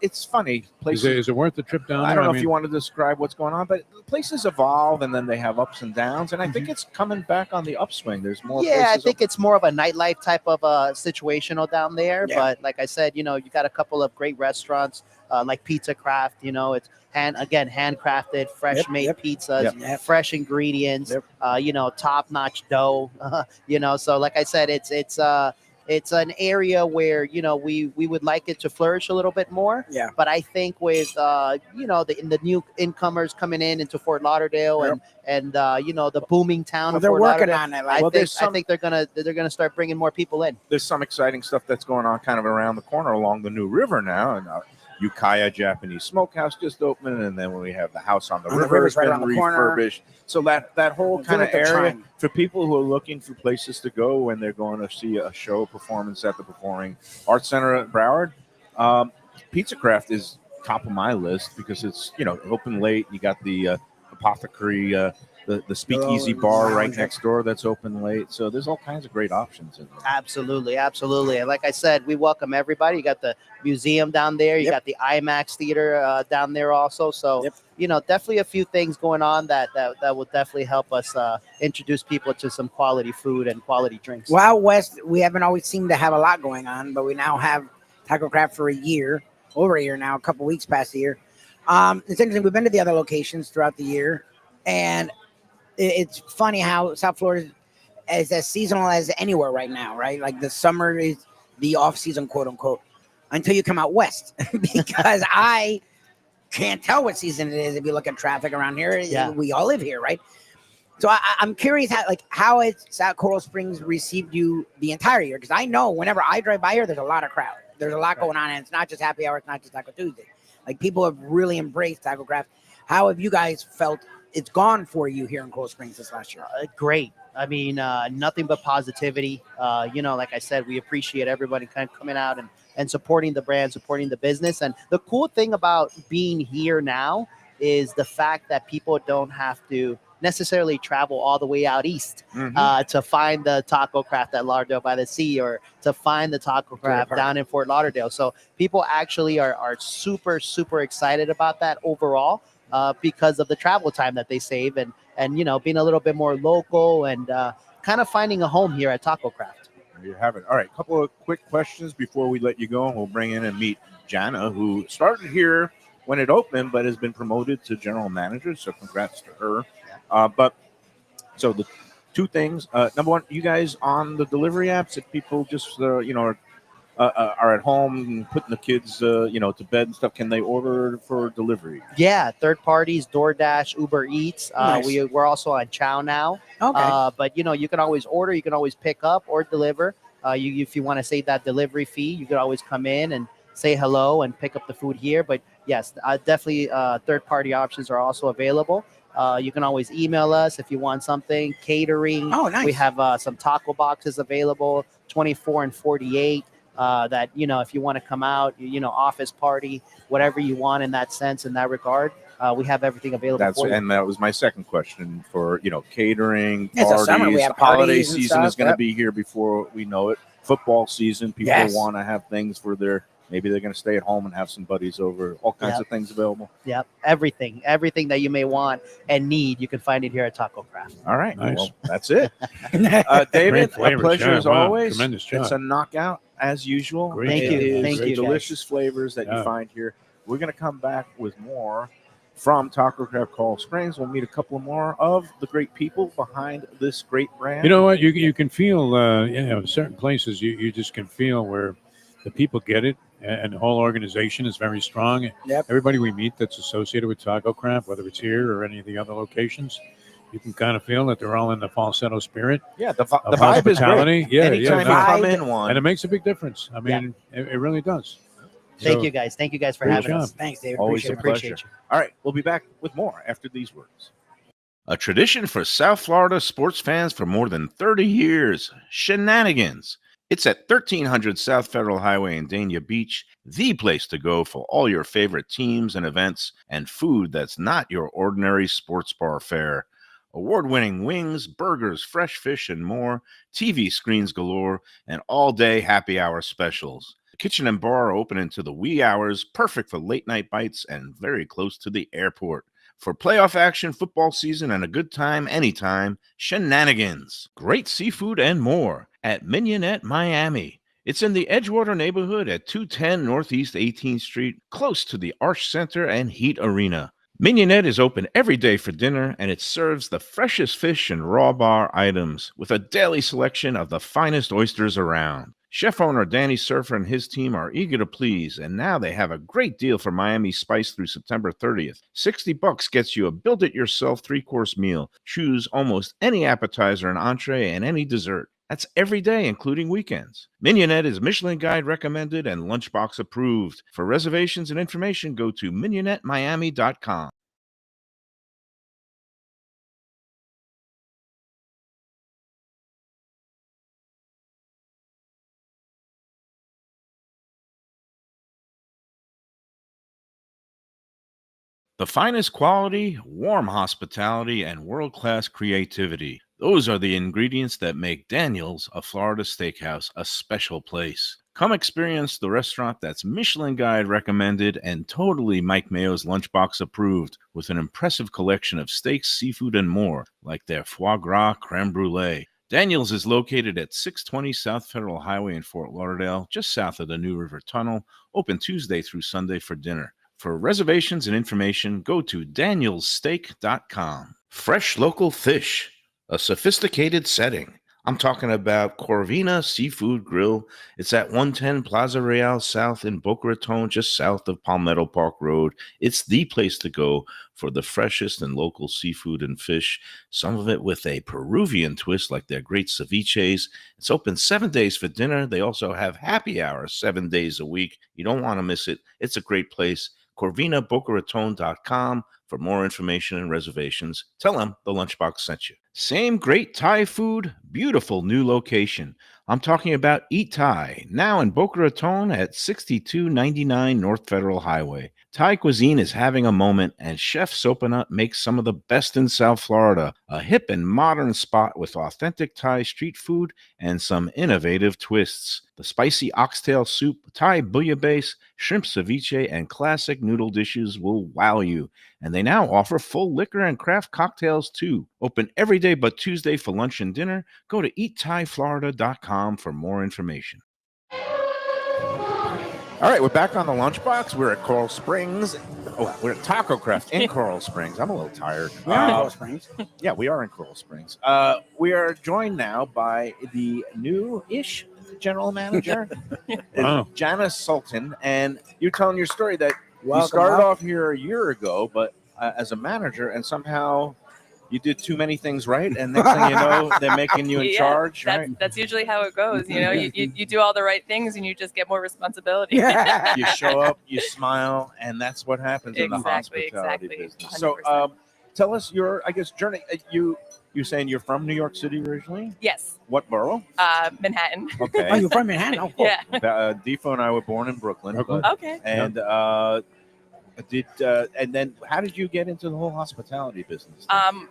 it's funny. Is it worth the trip down there? I don't know mean, if you want to describe what's going on, but places evolve and then they have ups and downs. And I think it's coming back on the upswing. There's more Yeah, I places think it's more of a nightlife type of situational down there. Yeah. But like I said, you got a couple of great restaurants like Pizza Craft. It's handcrafted, fresh made pizzas, Yep. fresh ingredients. Yep. Top notch dough. So like I said, it's an area where we would like it to flourish a little bit more. Yeah. But I think with the new incomers coming into Fort Lauderdale and the booming town Well, of they're Fort working Lauderdale, on it. I Like, think they're gonna start bringing more people in. there's some exciting stuff that's going on kind of around the corner along the New River now. And Ukiah Japanese Smokehouse just opened, and then when we have the house on the On the river, river's it's right been around the corner. refurbished. So that whole I feel kind of like they're area trying. for people who are looking for places to go when they're going to see a show performance at the Performing Arts Center at Broward, Pizza Craft is top of my list, because it's open late. You got the apothecary, the speakeasy bar right next door that's open late. So there's all kinds of great options in there. Absolutely. And like I said, we welcome everybody. You got the museum down there. You got the IMAX theater down there also. So definitely a few things going on that will definitely help us introduce people to some quality food and quality drinks. Well, out west, we haven't always seemed to have a lot going on, but we now have Tacocraft for over a year now, a couple weeks past the year. It's interesting. We've been to the other locations throughout the year, and it's funny how South Florida is as seasonal as anywhere right now, right? Like the summer is the off season, quote unquote, until you come out west, because I can't tell what season it is if you look at traffic around here. Yeah. We all live here, right? So I'm curious how South Coral Springs received you the entire year, because I know whenever I drive by here, there's a lot of crowd. There's a lot going on, and it's not just happy hour, it's not just Taco Tuesday. Like, people have really embraced Tacocraft. How have you guys felt it's gone for you here in Coral Springs this last year? Great. I mean, nothing but positivity. Like I said, we appreciate everybody kind of coming out and supporting the brand, supporting the business. And the cool thing about being here now is the fact that people don't have to necessarily travel all the way out east to find the Tacocraft at Lauderdale by the Sea, or to find the Tacocraft down in Fort Lauderdale. So people actually are super, super excited about that overall because of the travel time that they save, and being a little bit more local, and kind of finding a home here at Tacocraft. There you have it. All right, a couple of quick questions before we let you go, and we'll bring in and meet Jana, who started here when it opened, but has been promoted to general manager. So congrats to her. So the two things. Number one, you guys on the delivery apps, if people just are at home putting the kids to bed and stuff, can they order for delivery? Yeah, third parties, DoorDash, Uber Eats. Nice. We're also on Chow now. Okay. But you can always order, you can always pick up or deliver. If you want to save that delivery fee, you can always come in and say hello and pick up the food here. But yes, definitely third party options are also available. You can always email us if you want something, catering. Oh, nice. We have some taco boxes available, 24 and 48. That if you want to come out, office party, whatever you want in that sense, in that regard, we have everything available for you. And that was my second question for catering, It's a summer, we parties. have Holiday parties and season is stuff, going to yep. be here before we know it. Football season, people Yes. want to have things for maybe they're going to stay at home and have some buddies over. All kinds of things available. Yep, everything that you may want and need, you can find it here at Tacocraft. All right, Nice. well, that's it. David, a flavors, pleasure yeah, as wow, always. tremendous job. It's a knockout as usual. Great Thank job. you. It is Thank you, guys. delicious flavors that you Yeah. find here. We're going to come back with more from Tacocraft Coral Springs. We'll meet a couple more of the great people behind this great brand. You know what? You can feel, certain places you just can feel where the people get it, and the whole organization is very strong. Yep. Everybody we meet that's associated with Tacocraft, whether it's here or any of the other locations, you can kind of feel that they're all in the falsetto spirit Yeah, the of vibe is great. hospitality. Yeah, Anytime no, you come Vibe. in one, and it makes a big difference. I mean, it really does. Thank So, you guys. Thank you guys for great having job. us. Thanks, David. Always Appreciate a it. pleasure. Appreciate you. All right, we'll be back with more after these words. A tradition for South Florida sports fans for more than 30 years. Shenanigans. It's at 1300 South Federal Highway in Dania Beach, the place to go for all your favorite teams and events and food that's not your ordinary sports bar fare. Award-winning wings, burgers, fresh fish, and more, TV screens galore, and all-day happy hour specials. The kitchen and bar are open into the wee hours, perfect for late-night bites and very close to the airport. For playoff action, football season, and a good time anytime, Shenanigans. Great seafood and more at Mignonette, Miami. It's in the Edgewater neighborhood at 210 Northeast 18th Street, close to the Arch Center and Heat Arena. Mignonette is open every day for dinner, and it serves the freshest fish and raw bar items with a daily selection of the finest oysters around. Chef owner Danny Surfer and his team are eager to please, and now they have a great deal for Miami Spice through September 30th. $60 gets you a build-it-yourself 3-course meal. Choose almost any appetizer and entree and any dessert. That's every day, including weekends. Mignonette is Michelin Guide recommended and Lunchbox approved. For reservations and information, go to mignonnettemiami.com. The finest quality, warm hospitality, and world-class creativity. Those are the ingredients that make Daniel's, a Florida steakhouse, a special place. Come experience the restaurant that's Michelin Guide recommended and totally Mike Mayo's Lunchbox approved, with an impressive collection of steaks, seafood, and more, like their foie gras creme brulee. Daniel's is located at 620 South Federal Highway in Fort Lauderdale, just south of the New River Tunnel, open Tuesday through Sunday for dinner. For reservations and information, go to danielssteak.com. Fresh local fish, a sophisticated setting. I'm talking about Corvina Seafood Grill. It's at 110 Plaza Real South in Boca Raton, just south of Palmetto Park Road. It's the place to go for the freshest and local seafood and fish, some of it with a Peruvian twist like their great ceviches. It's open 7 days for dinner. They also have happy hours 7 days a week. You don't want to miss it. It's a great place. CorvinaBocaRaton.com for more information and reservations. Tell them the Lunchbox sent you. Same great Thai food, beautiful new location. I'm talking about Eat Thai, now in Boca Raton at 6299 North Federal Highway. Thai cuisine is having a moment, and Chef Sopanut makes some of the best in South Florida. A hip and modern spot with authentic Thai street food and some innovative twists. The spicy oxtail soup, Thai bouillabaisse, shrimp ceviche, and classic noodle dishes will wow you. And they now offer full liquor and craft cocktails too. Open every day but Tuesday for lunch and dinner. Go to eatthaiflorida.com for more information. All right, we're back on the Lunchbox. We're at Coral Springs. Oh, we're at Tacocraft in Coral Springs. I'm a little tired. We are in Coral Springs. Yeah, we are in Coral Springs. We are joined now by the new-ish general manager, Wow. Janice Sultan. And you're telling your story that you Welcome started up. off here a year ago, but as a manager, and somehow you did too many things right, and next thing you know, they're making you in Yeah, charge, that's, right? that's usually how it goes. You know, you do all the right things and you just get more responsibility. You show up, you smile, and that's what happens in the Exactly, hospitality exactly. business. So, 100%. tell us your, I guess, journey. You're saying you're from New York City originally? Yes, What borough? Manhattan. Oh, Okay. you're from Manhattan? Oh, cool. Yeah. Defo and I were born in Brooklyn. Brooklyn? but- Okay. and and then how did you get into the whole hospitality business?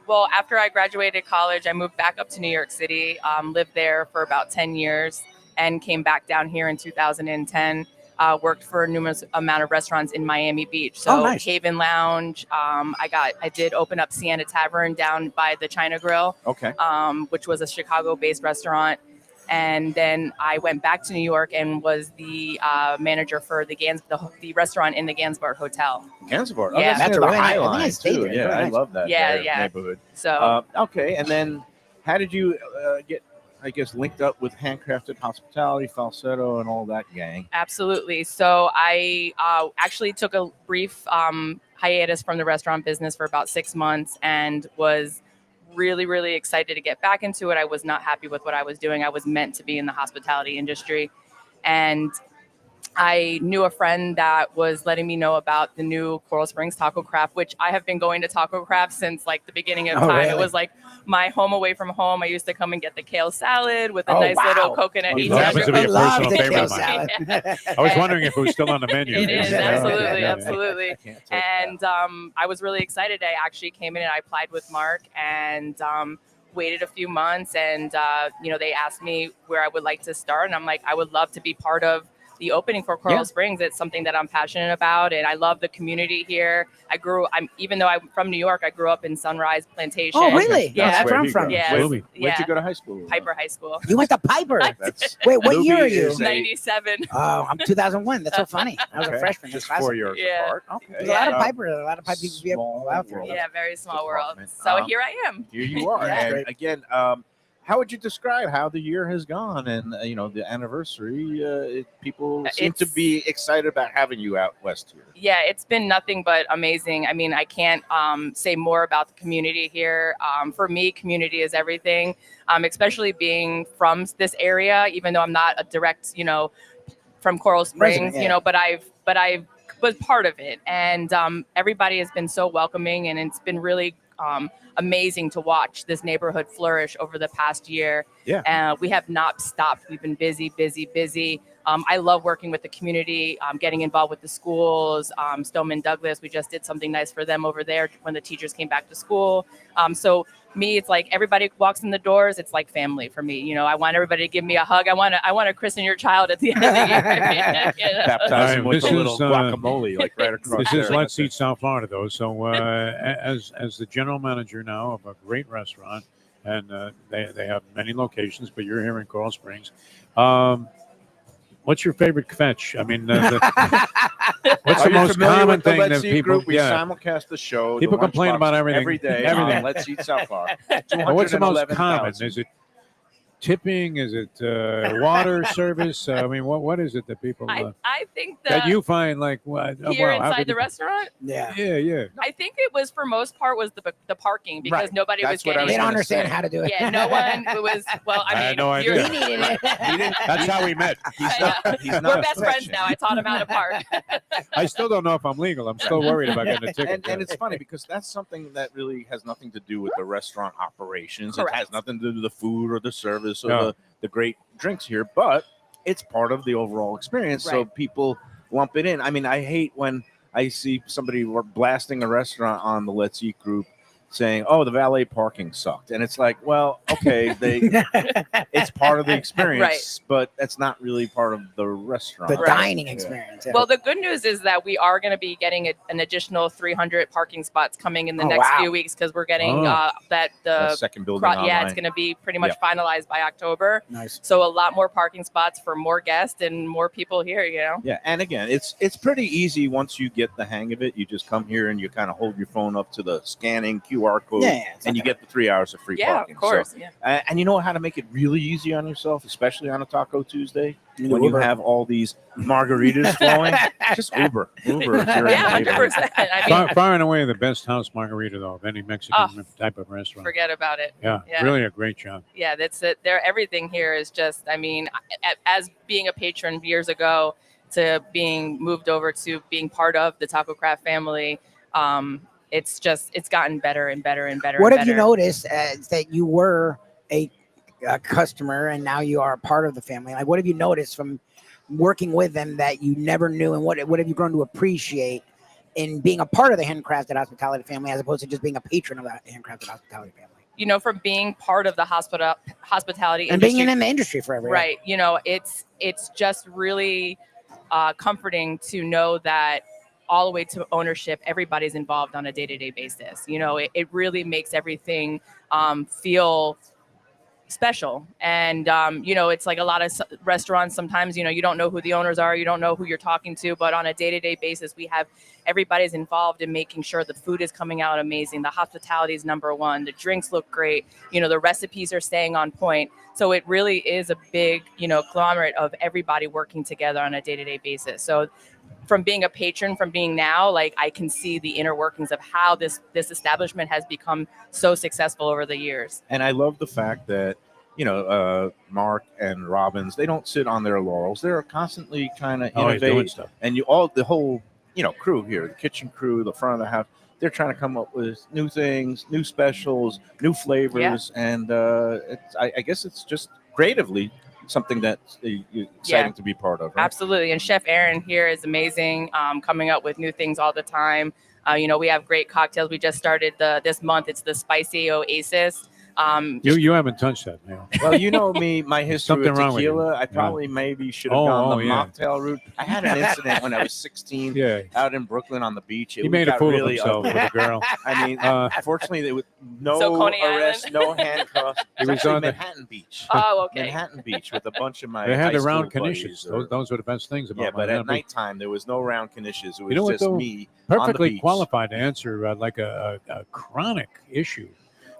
Well, after I graduated college, I moved back up to New York City, lived there for about 10 years, and came back down here in 2010. Worked for a numerous amount of restaurants in Miami Beach. So Oh, nice. Haven Lounge. I did open up Sienna Tavern down by the China Grill, Okay. which was a Chicago-based restaurant. And then I went back to New York and was the manager for the restaurant in the Gansbart Hotel. Gansevoort. Oh, Yeah. that's That's near a the really nice- High I think I Line, stayed too. there. Yeah, Very I nice. love that Yeah, yeah. neighborhood. So Okay, and then how did you get, I guess, linked up with Handcrafted Hospitality, Falsetto, and all that gang? absolutely. So I actually took a brief hiatus from the restaurant business for about 6 months and was really, really excited to get back into it. I was not happy with what I was doing. I was meant to be in the hospitality industry. And I knew a friend that was letting me know about the new Coral Springs Tacocraft, which I have been going to Tacocraft since like the beginning of Oh, time. really? It was like my home away from home. I used to come and get the kale salad with a Oh, nice wow. little coconut. Well, each that happens to be a other. Love personal the favorite kale of mine. salad. I was wondering if it was still on the menu. It is, Yeah. absolutely, Yeah. absolutely. I can't take that. And I was really excited. I actually came in and I applied with Mark and waited a few months. And, they asked me where I would like to start. And I'm like, I would love to be part of the opening for Coral Yeah. Springs. It's something that I'm passionate about. And I love the community here. Even though I'm from New York, I grew up in Sunrise Plantation. Oh, really? Yeah. No, that's where I'm he from. goes. Yeah. Lubie. Where'd you go to high school? Piper High School. You went to Piper. That's Wait, what Lubie year are you? is a- 97. Oh, I'm 2001. That's so funny. I was Okay. a freshman. Just That's 4 classic. years Yeah. apart. Okay. There's a lot of Yeah. Piper. A lot of Piper people Small out there. world. Yeah, very small world. Department. So here I am. Here you are. That's And great. again, how would you describe how the year has gone and the anniversary? People seem to It's- be excited about having you out west here. Yeah, it's been nothing but amazing. I mean, I can't say more about the community here. For me, community is everything, especially being from this area, even though I'm not a direct, from Coral Springs, Resident, yeah. but I was part of it. And everybody has been so welcoming, and it's been really amazing to watch this neighborhood flourish over the past year. Yeah. We have not stopped. We've been busy, busy, busy. I love working with the community, getting involved with the schools. Stoneman Douglas, we just did something nice for them over there when the teachers came back to school. So me, it's like everybody walks in the doors. It's like family for me. I want everybody to give me a hug. I want to christen your child at the end of the year. Baptize All them right, with this a little is, guacamole, like right across This is there. Let's Eat South Florida, though. So, as the general manager now of a great restaurant, and they have many locations, but you're here in Coral Springs. What's your favorite fetch? I mean, what's Are the you most familiar common with the thing Let's that Eat people? group? We Yeah. simulcast the show. People the complain Lunchbox, about everything. every day. Everything. Let's Eat South Florida. Well, what's the most 211,000. common? Is it tipping? Is it water service? I mean, what is it that people I think that you find like what? here wow, how inside could the you- restaurant. Yeah. Yeah. I think it was for most part was the parking because Right. nobody That's was what I getting. was They don't gonna understand say. how to do it. Yeah, no one. It was well. I I had mean, no idea. you're- He needed it. That's how we met. I know. He's We're not best friends fetching. now. I taught him how to park. I still don't know if I'm legal. I'm still worried about getting a ticket. And it's funny because that's something that really has nothing to do with the restaurant operations. It Correct. has nothing to do with the food or the service or No. the great drinks here, but it's part of the overall experience. So Right. people lump it in. I mean, I hate when I see somebody blasting a restaurant on the Let's Eat group saying, "Oh, the valet parking sucked," and it's like, well, okay, it's part of the experience, but that's not really part of the restaurant. The dining experience. Yeah. Well, the good news is that we are going to be getting an additional 300 parking spots coming in the next few weeks because we're getting the second building online. Yeah, it's going to be pretty much finalized by October. Nice. So a lot more parking spots for more guests and more people here. Yeah, and again, it's pretty easy once you get the hang of it. You just come here and you kind of hold your phone up to the scanning QR code, and you get the 3 hours of free parking. Of course. So, and you know how to make it really easy on yourself, especially on a Taco Tuesday when you have all these margaritas flowing. Just Uber. If you're 100%. Far and away the best house margarita though of any Mexican type of restaurant. Forget about it. Yeah, really a great job. Yeah, that's it. Everything here is just. I mean, as being a patron years ago to being moved over to being part of the Tacocraft family. It's gotten better and better and better. What have you noticed that you were a customer and now you are a part of the family? Like, what have you noticed from working with them that you never knew, and what have you grown to appreciate in being a part of the handcrafted hospitality family as opposed to just being a patron of the handcrafted hospitality family? From being part of the hospitality and industry, being in the industry forever, right? It's just really comforting to know that. All the way to ownership, everybody's involved on a day-to-day basis. It really makes everything feel special. And, it's like a lot of restaurants. Sometimes, you don't know who the owners are. You don't know who you're talking to. But on a day-to-day basis, everybody's involved in making sure the food is coming out amazing. The hospitality is number one. The drinks look great. The recipes are staying on point. So it really is a big, conglomerate of everybody working together on a day-to-day basis. So from being a patron, from being now, like I can see the inner workings of how this establishment has become so successful over the years. And I love the fact that, Mark and Robbins, they don't sit on their laurels. They're constantly trying to innovate stuff. And the whole, crew here, the kitchen crew, the front of the house, they're trying to come up with new things, new specials, new flavors. Yeah. And I guess it's just creatively something that's exciting to be part of. Right? Absolutely. And Chef Aaron here is amazing, coming up with new things all the time. We have great cocktails. We just started this month. It's the Spicy Oasis. You haven't touched that, man. Well, you know me, my history with tequila. I probably maybe should have gone the mocktail route. I had an incident when I was 16 out in Brooklyn on the beach. He made a fool of himself with a girl. I mean, fortunately, there was no arrest, no handcuffs. It was on Manhattan Beach. Oh, okay. Manhattan Beach with a bunch of my They had the round knishes. Those were the best things about but at nighttime, there was no round knishes. It was just me perfectly qualified to answer like a chronic issue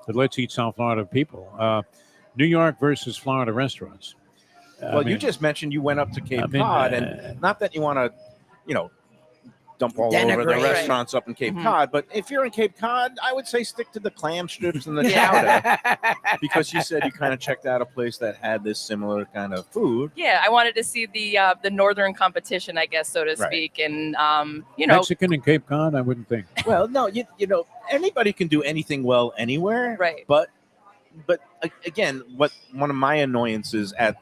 that Let's Eat South Florida people. New York versus Florida restaurants. You just mentioned you went up to Cape Cod, and not that you want to, dump all over the restaurants up in Cape Cod, but if you're in Cape Cod, I would say stick to the clam strips and the chowder, because you said you kind of checked out a place that had this similar kind of food. Yeah, I wanted to see the northern competition, I guess, so to speak, and Mexican in Cape Cod, I wouldn't think. Well, no, anybody can do anything well anywhere, right? But again, one of my annoyances at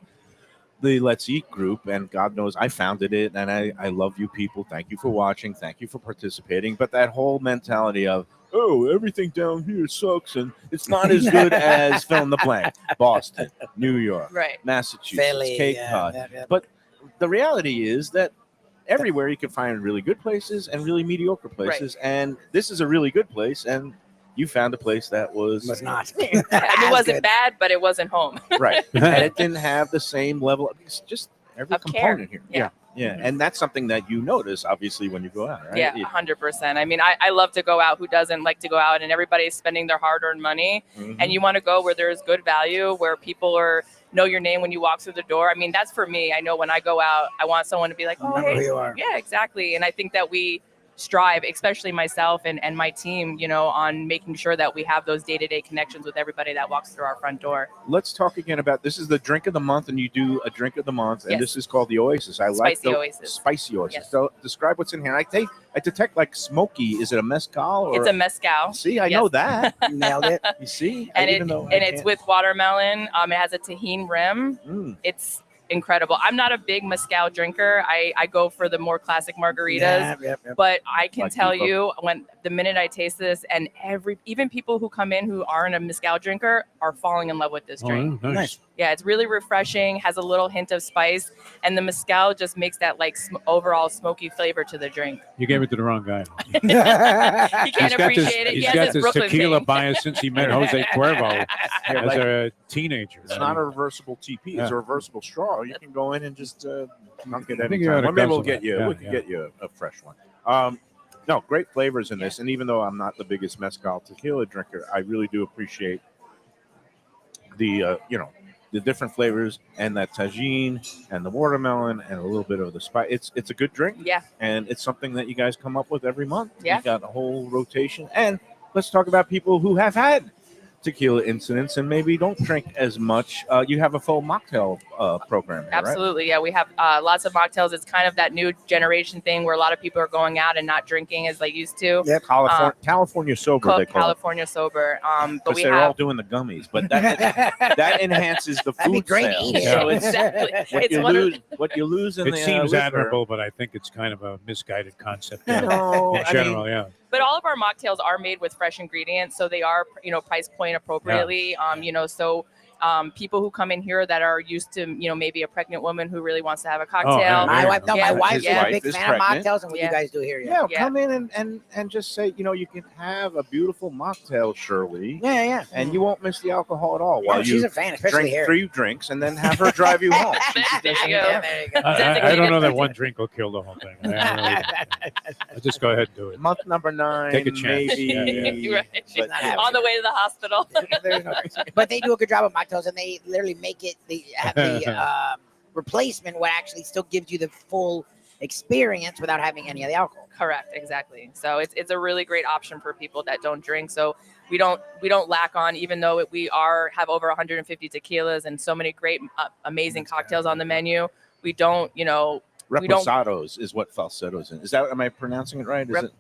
the Let's Eat group, and God knows I founded it, and I love you people. Thank you for watching. Thank you for participating. But that whole mentality of, everything down here sucks, and it's not as good as fill in the blank. Boston, New York, Massachusetts, Philly, Cape Cod. But the reality is that everywhere you can find really good places and really mediocre places, and this is a really good place, and you found a place that was not. It wasn't bad, but it wasn't home. Right. And it didn't have the same level of just every component here. Yeah. And that's something that you notice, obviously, when you go out, right? Yeah, 100%. I mean, I love to go out. Who doesn't like to go out? And everybody's spending their hard-earned money. And you want to go where there's good value, where people know your name when you walk through the door. I mean, that's for me. I know when I go out, I want someone to be like, oh, hey. Who you are. Yeah, exactly. And I think that we strive, especially myself and my team, on making sure that we have those day-to-day connections with everybody that walks through our front door. Let's talk again about, this is the drink of the month, and you do a drink of the month, and this is called the Oasis. I like the Oasis. Spicy Oasis. Yes. So describe what's in here. I detect like smoky. Is it a mezcal? Or? It's a mezcal. See, I know that. Nailed it. You see? And it's with watermelon. It has a tahini rim. It's incredible. I'm not a big mezcal drinker. I go for the more classic margaritas. Yep. But I can Like tell Defo. you, when the minute I taste this, and even people who come in who aren't a mezcal drinker are falling in love with this drink. Oh, nice. Nice. Yeah, it's really refreshing, has a little hint of spice, and the mezcal just makes that like overall smoky flavor to the drink. You gave it to the wrong guy. He can't appreciate it. He's He has got his this Brooklyn tequila thing. bias since he met Jose Cuervo as like- a teenager. It's not a reversible TP. It's Yeah. a reversible straw. You can go in and just dunk it I think any you ought time. to Well, maybe we'll guzzle get that. you. Yeah, we can yeah. get you a fresh one. No, great flavors in this. And even though I'm not the biggest mezcal tequila drinker, I really do appreciate the the different flavors and that tagine and the watermelon and a little bit of the spice. It's a good drink. Yeah. And it's something that you guys come up with every month. Yeah. You got a whole rotation. And let's talk about people who have had tequila incidents and maybe don't drink as much. You have a full mocktail program here, right? Absolutely. Yeah, we have lots of mocktails. It's kind of that new generation thing where a lot of people are going out and not drinking as they used to. Yep. California sober, they call it. California sober. But Because we they're all have doing the gummies, but that enhances the That'd be food great to sales. eat it. So it's exactly. what It's you one of- lose. What you lose in It the seems liquor- admirable, but I think it's kind of a misguided concept. No, in I general, mean, yeah. But all of our mocktails are made with fresh ingredients, so they are, price point appropriately. So people who come in here that are used to, maybe a pregnant woman who really wants to have a cocktail. yeah. My wife, no, Yeah, my wife's his a wife big is fan of pregnant. mocktails and what Yeah. you guys do here. Yeah, Yeah. come in and just say, you can have a beautiful mocktail, Shirley, Yeah. and you won't miss the alcohol at all while Oh, she's you a fan, especially drink here. 3 drinks and then have her drive you home. There you go. Yeah, there you go. I don't know that one drink will kill the whole thing. I'll just go ahead and do it. Month number 9, Take a chance. maybe. Yeah, Right. But, not having On the way to the hospital. There's no- but they do a good job of mocktails, and they literally make it the replacement what actually still gives you the full experience without having any of the alcohol. Correct, exactly. So it's a really great option for people that don't drink. So we don't lack on, even though we have over 150 tequilas and so many great, amazing cocktails on the menu. We don't, we don't- Reposados is what falsettos is. Is that, am I pronouncing it right? Is it?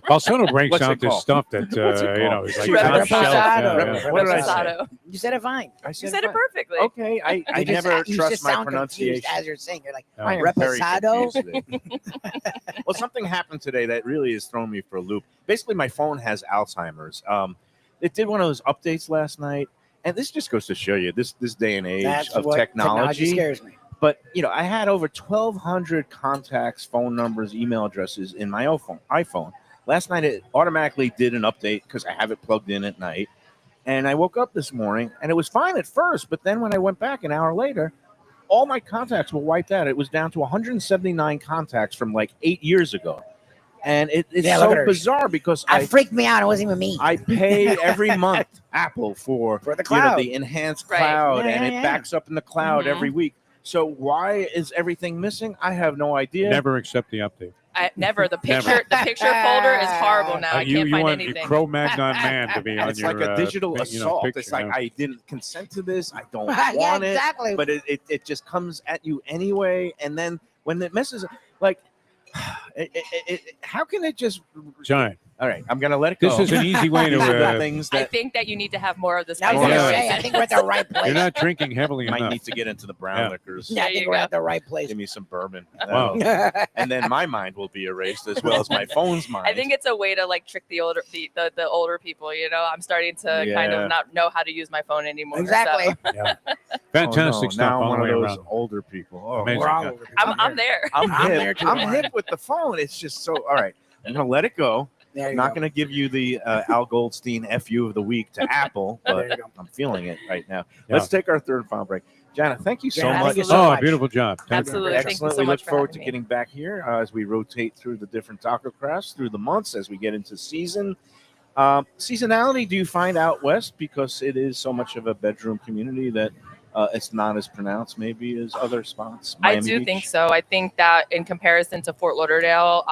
Balsano breaks What's it out this called? stuff that What's it called? is like Reposado. top shelf. Reposado. What did I say? Reposado. You said it fine. I You said it perfectly. Okay, I You just- never you trust just my sound confused pronunciation. as you're saying. You're like, Yeah. I am very Reposado? confused today. Well, something happened today that really has thrown me for a loop. Basically, my phone has Alzheimer's. It did one of those updates last night, and this just goes to show you this day and age that's of what technology. scares me. But I had over 1,200 contacts, phone numbers, email addresses in my iPhone. Last night, it automatically did an update because I have it plugged in at night. And I woke up this morning, and it was fine at first. But then when I went back an hour later, all my contacts were wiped out. It was down to 179 contacts from like 8 years ago. And it's Yeah, look at so her. bizarre because It freaked me out. It wasn't even me. I pay every month Apple for the cloud. the enhanced Right. cloud, Yeah, and yeah. it backs up in the cloud Mhm. every week. So why is everything missing? I have no idea. Never accept the update. Never. The picture Never. the picture folder is horrible now. I you can't find want anything. Cro-Magnon man to be on It's your like a digital assault. picture, It's like yeah. I didn't consent to this. I don't Yeah, want exactly. it. But it just comes at you anyway. And then when it messes, like, how can it just? John, All right, I'm gonna let it go. this is an easy way to. These are the things I that think that you need to have more of this. I was Yeah. gonna Yeah. say, I think we're at the right place. You're not drinking heavily might enough. need to get into the brown Yeah. liquors. Yeah, I There think you we're go. at the right place. Give me some bourbon. Wow. And then my mind will be erased as well as my phone's mind. I think it's a way to like trick the older people. I'm starting to kind Yeah. of not know how to use my phone anymore. Exactly. So Fantastic Oh, no, stuff now all one the of way those around. older people. Oh, Amazing. We're all Yeah. over. I'm there. I'm I'm hip. there too. I'm hip with the phone. It's just so. All right, I'm gonna let it go. There I'm you not go. gonna give you the Al Goldstein FU of the week to Apple, There but you go. I'm feeling it right now. Yeah. Let's take our third and final break. Jana, thank you so Jana, much. thank you so Oh, much. beautiful job. Thank you. Absolutely. Thank you Excellent. so We look much for forward to having me. getting back here as we rotate through the different taco crafts through the months as we get into season. Seasonality, do you find out west because it is so much of a bedroom community that it's not as pronounced maybe as other spots? I Miami do Beach? think so. I think that in comparison to Fort Lauderdale,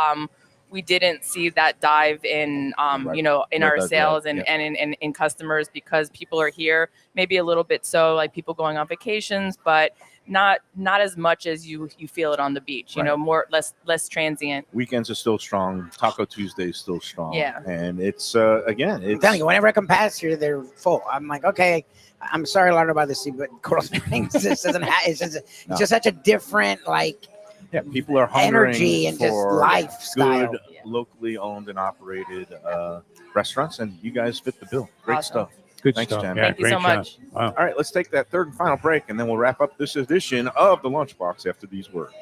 we didn't see that dive in, Right. you know, in Yeah, our that- sales yeah. and in customers, because people are here, maybe a little bit so, like people going on vacations, but not as much as you feel it on the beach. You know, less transient. Weekends are still strong. Taco Tuesday is still strong. Yeah. And it's again, I'm it's telling you, whenever I come past here, they're full. I'm like, okay, I'm sorry, Lord, about this, but Coral Springs just doesn't have. It's just such a different like people are hungering energy and just for lifestyle. good, locally owned and operated restaurants, and you guys fit the bill. Great Awesome. stuff. Good Thanks, stuff. Jen. Yeah, Thank you great so job. much. Wow. All right, let's take that third and final break, and then we'll wrap up this edition of the Lunchbox after these words.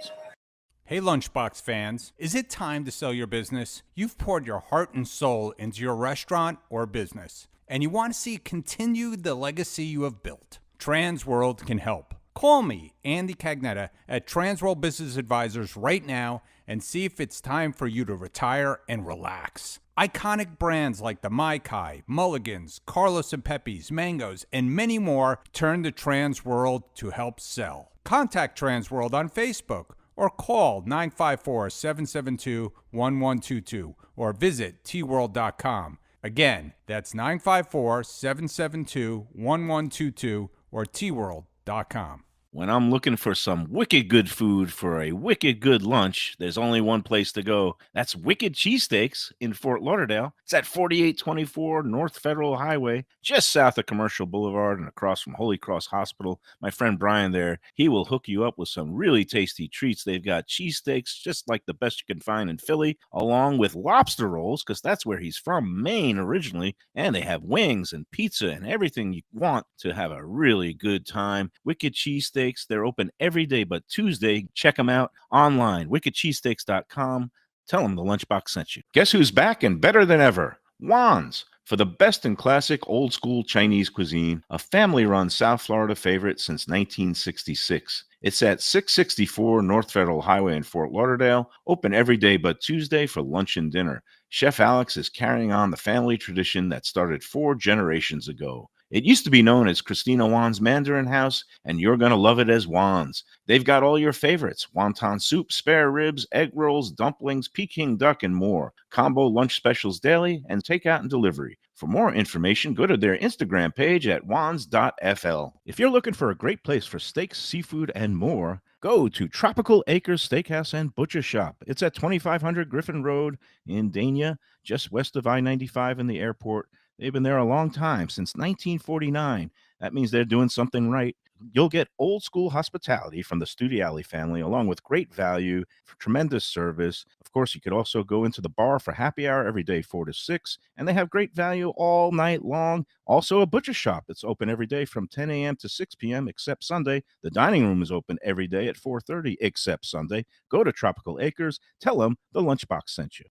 Hey, Lunchbox fans, is it time to sell your business? You've poured your heart and soul into your restaurant or business, and you want to see continue the legacy you have built. Transworld can help. Call me, Andy Cagnetta, at Transworld Business Advisors right now and see if it's time for you to retire and relax. Iconic brands like the Mai Kai, Mulligans, Carlos and Pepe's, Mangoes, and many more turn to Transworld to help sell. Contact Transworld on Facebook or call 954-772-1122 or visit tworld.com. Again, that's 954-772-1122 or tworld.com. When I'm looking for some wicked good food for a wicked good lunch, there's only one place to go. That's Wicked Cheesesteaks in Fort Lauderdale. It's at 4824 North Federal Highway, just south of Commercial Boulevard and across from Holy Cross Hospital. My friend Brian there, he will hook you up with some really tasty treats. They've got cheesesteaks, just like the best you can find in Philly, along with lobster rolls, because that's where he's from, Maine originally. And they have wings and pizza and everything you want to have a really good time. Wicked Cheesesteaks. They're open every day but Tuesday. Check them out online, wickedcheesesteaks.com. Tell them the Lunchbox sent you. Guess who's back and better than ever? Juan's. For the best in classic old school Chinese cuisine, a family-run South Florida favorite since 1966. It's at 664 North Federal Highway in Fort Lauderdale, open every day but Tuesday for lunch and dinner. Chef Alex is carrying on the family tradition that started 4 generations ago. It used to be known as Christina Juan's Mandarin House, and you're going to love it as Juan's. They've got all your favorites: wonton soup, spare ribs, egg rolls, dumplings, Peking duck, and more. Combo lunch specials daily and takeout and delivery. For more information, go to their Instagram page at wans.fl. If you're looking for a great place for steaks, seafood, and more, go to Tropical Acres Steakhouse and Butcher Shop. It's at 2500 Griffin Road in Dania, just west of I-95 and the airport. They've been there a long time, since 1949. That means they're doing something right. You'll get old school hospitality from the Studiali family, along with great value, for tremendous service. Of course, you could also go into the bar for happy hour every day, 4 to 6, and they have great value all night long. Also, a butcher shop that's open every day from 10 a.m. to 6 p.m. except Sunday. The dining room is open every day at 4:30 except Sunday. Go to Tropical Acres. Tell them the Lunchbox sent you.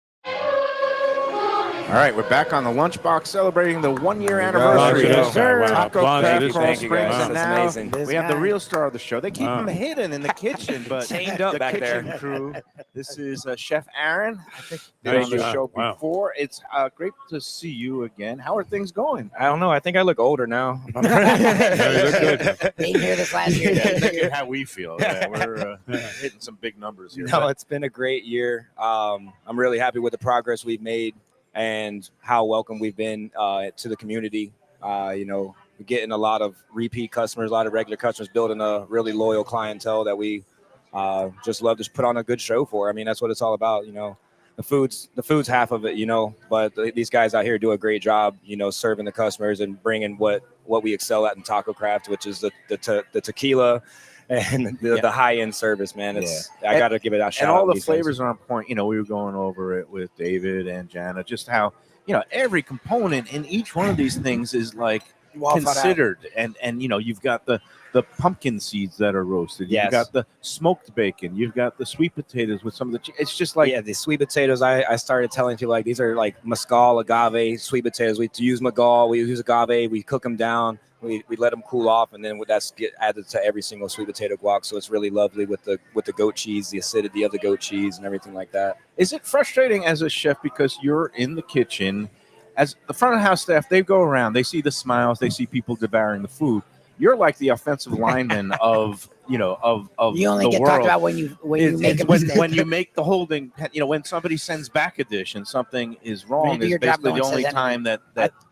All right, we're back on the Lunchbox celebrating the 1-year anniversary Yes, of sir. Wow. Tacocraft, Coral Thank you, Springs, guys. and That's now amazing. we have the real star of the show. They keep Wow. him hidden in the kitchen, but Chained up the back kitchen there. crew. This is Chef Aaron. I think been Nice on the job. show Wow. before. It's great to see you again. How are things going? I don't know. I think I look older now. Yeah, you look good. Being here this last year. Yeah, look at how we feel. Yeah, we're hitting some big numbers here. No, it's been a great year. I'm really happy with the progress we've made and how welcome we've been to the community. You know, we're getting a lot of repeat customers, a lot of regular customers, building a really loyal clientele that we just love to put on a good show for. I mean, that's what it's all about. You know, the food's half of it, you know, but these guys out here do a great job, you know, serving the customers and bringing what we excel at in Tacocraft, which is the tequila and the high-end service, man. It's I got to give it a shout and all out the these flavors things. are on point. You know, we were going over it with David and Jana, just how, you know, every component in each one of these things is like Well thought out. considered. And you know, you've got the pumpkin seeds that are roasted. Yes. You've got the smoked bacon. You've got the sweet potatoes with some of the. It's just like Yeah, the sweet potatoes. I started telling people like these are like mescal, agave, sweet potatoes. We use mescal, we use agave, we cook them down, we let them cool off, and then that's get added to every single sweet potato guac. So it's really lovely with the goat cheese, the acidity of the goat cheese, and everything like that. Is it frustrating as a chef because you're in the kitchen, as the front of house staff? They go around, they see the smiles, they see people devouring the food. you're like the offensive lineman of of You only the get world. talked about when you make a when, mistake. when you make the holding, when somebody sends back a dish and something is wrong, do is your job, basically no the one only says time that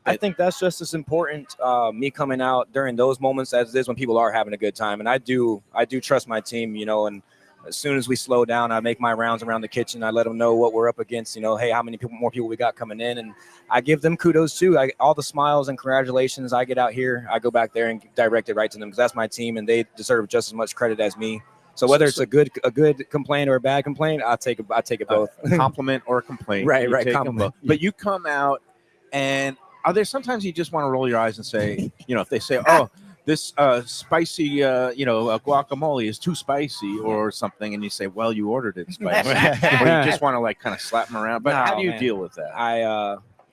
I think that's just as important, me coming out during those moments as it is when people are having a good time. And I do trust my team, and as soon as we slow down, I make my rounds around the kitchen. I let them know what we're up against, hey, how many more people we got coming in. And I give them kudos too. All the smiles and congratulations I get out here, I go back there and direct it right to them, because that's my team and they deserve just as much credit as me. So whether it's a good complaint or a bad complaint, I'll take it both. compliment or complaint. Right, You right, take them compliment. both. But you come out, and are there sometimes you just want to roll your eyes and say, if they say, this spicy, guacamole is too spicy or something, and you say, well, you ordered it spicy, or you just want to like kind of slap them around. But how do you deal with that?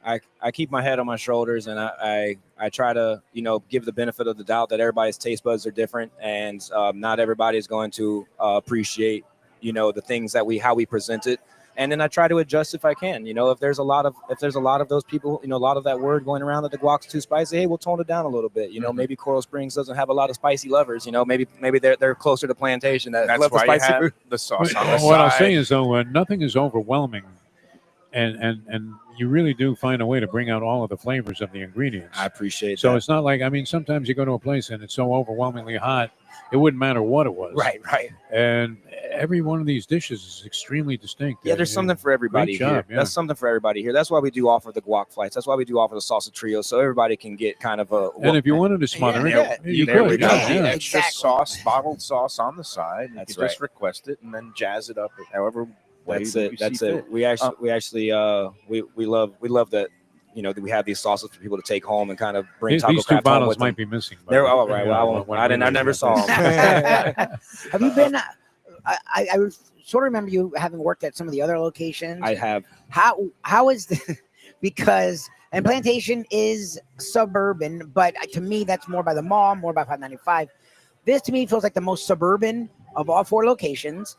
I keep my head on my shoulders, and I try to give the benefit of the doubt that everybody's taste buds are different, and not everybody is going to appreciate the things that how we present it. And then I try to adjust if I can. If there's a lot of those people, a lot of that word going around that the guac's too spicy, hey, we'll tone it down a little bit. Maybe Coral Springs doesn't have a lot of spicy lovers. Maybe they're closer to Plantation that That's love the why spicy you have food. the sauce on the What side. I'll say is, though, nothing is overwhelming, and you really do find a way to bring out all of the flavors of the ingredients. I appreciate So that. it's not like, sometimes you go to a place and it's so overwhelmingly hot, it wouldn't matter what it was. Right. And every one of these dishes is extremely distinct. Yeah, there's something for everybody Great job, here. That's something for everybody here. That's why we do offer the guac flights. That's why we do offer the salsa trio, so everybody can get kind of a. And if you wanted to smother it, you there we could. go. Yeah, The yeah. extra sauce, bottled sauce on the side. You That's can just request it and then jazz it up however way That's that it. you That's see it. fit. We actually we love that. That we have these sauces for people to take home and kind of bring Tacocraft These two home bottles with might them. be missing. They're right. Well, I never saw them. Have you been? I sort of remember you having worked at some of the other locations. I have. How is the because and Plantation is suburban, but to me that's more by the mall, more by 595. This to me feels like the most suburban of all four locations.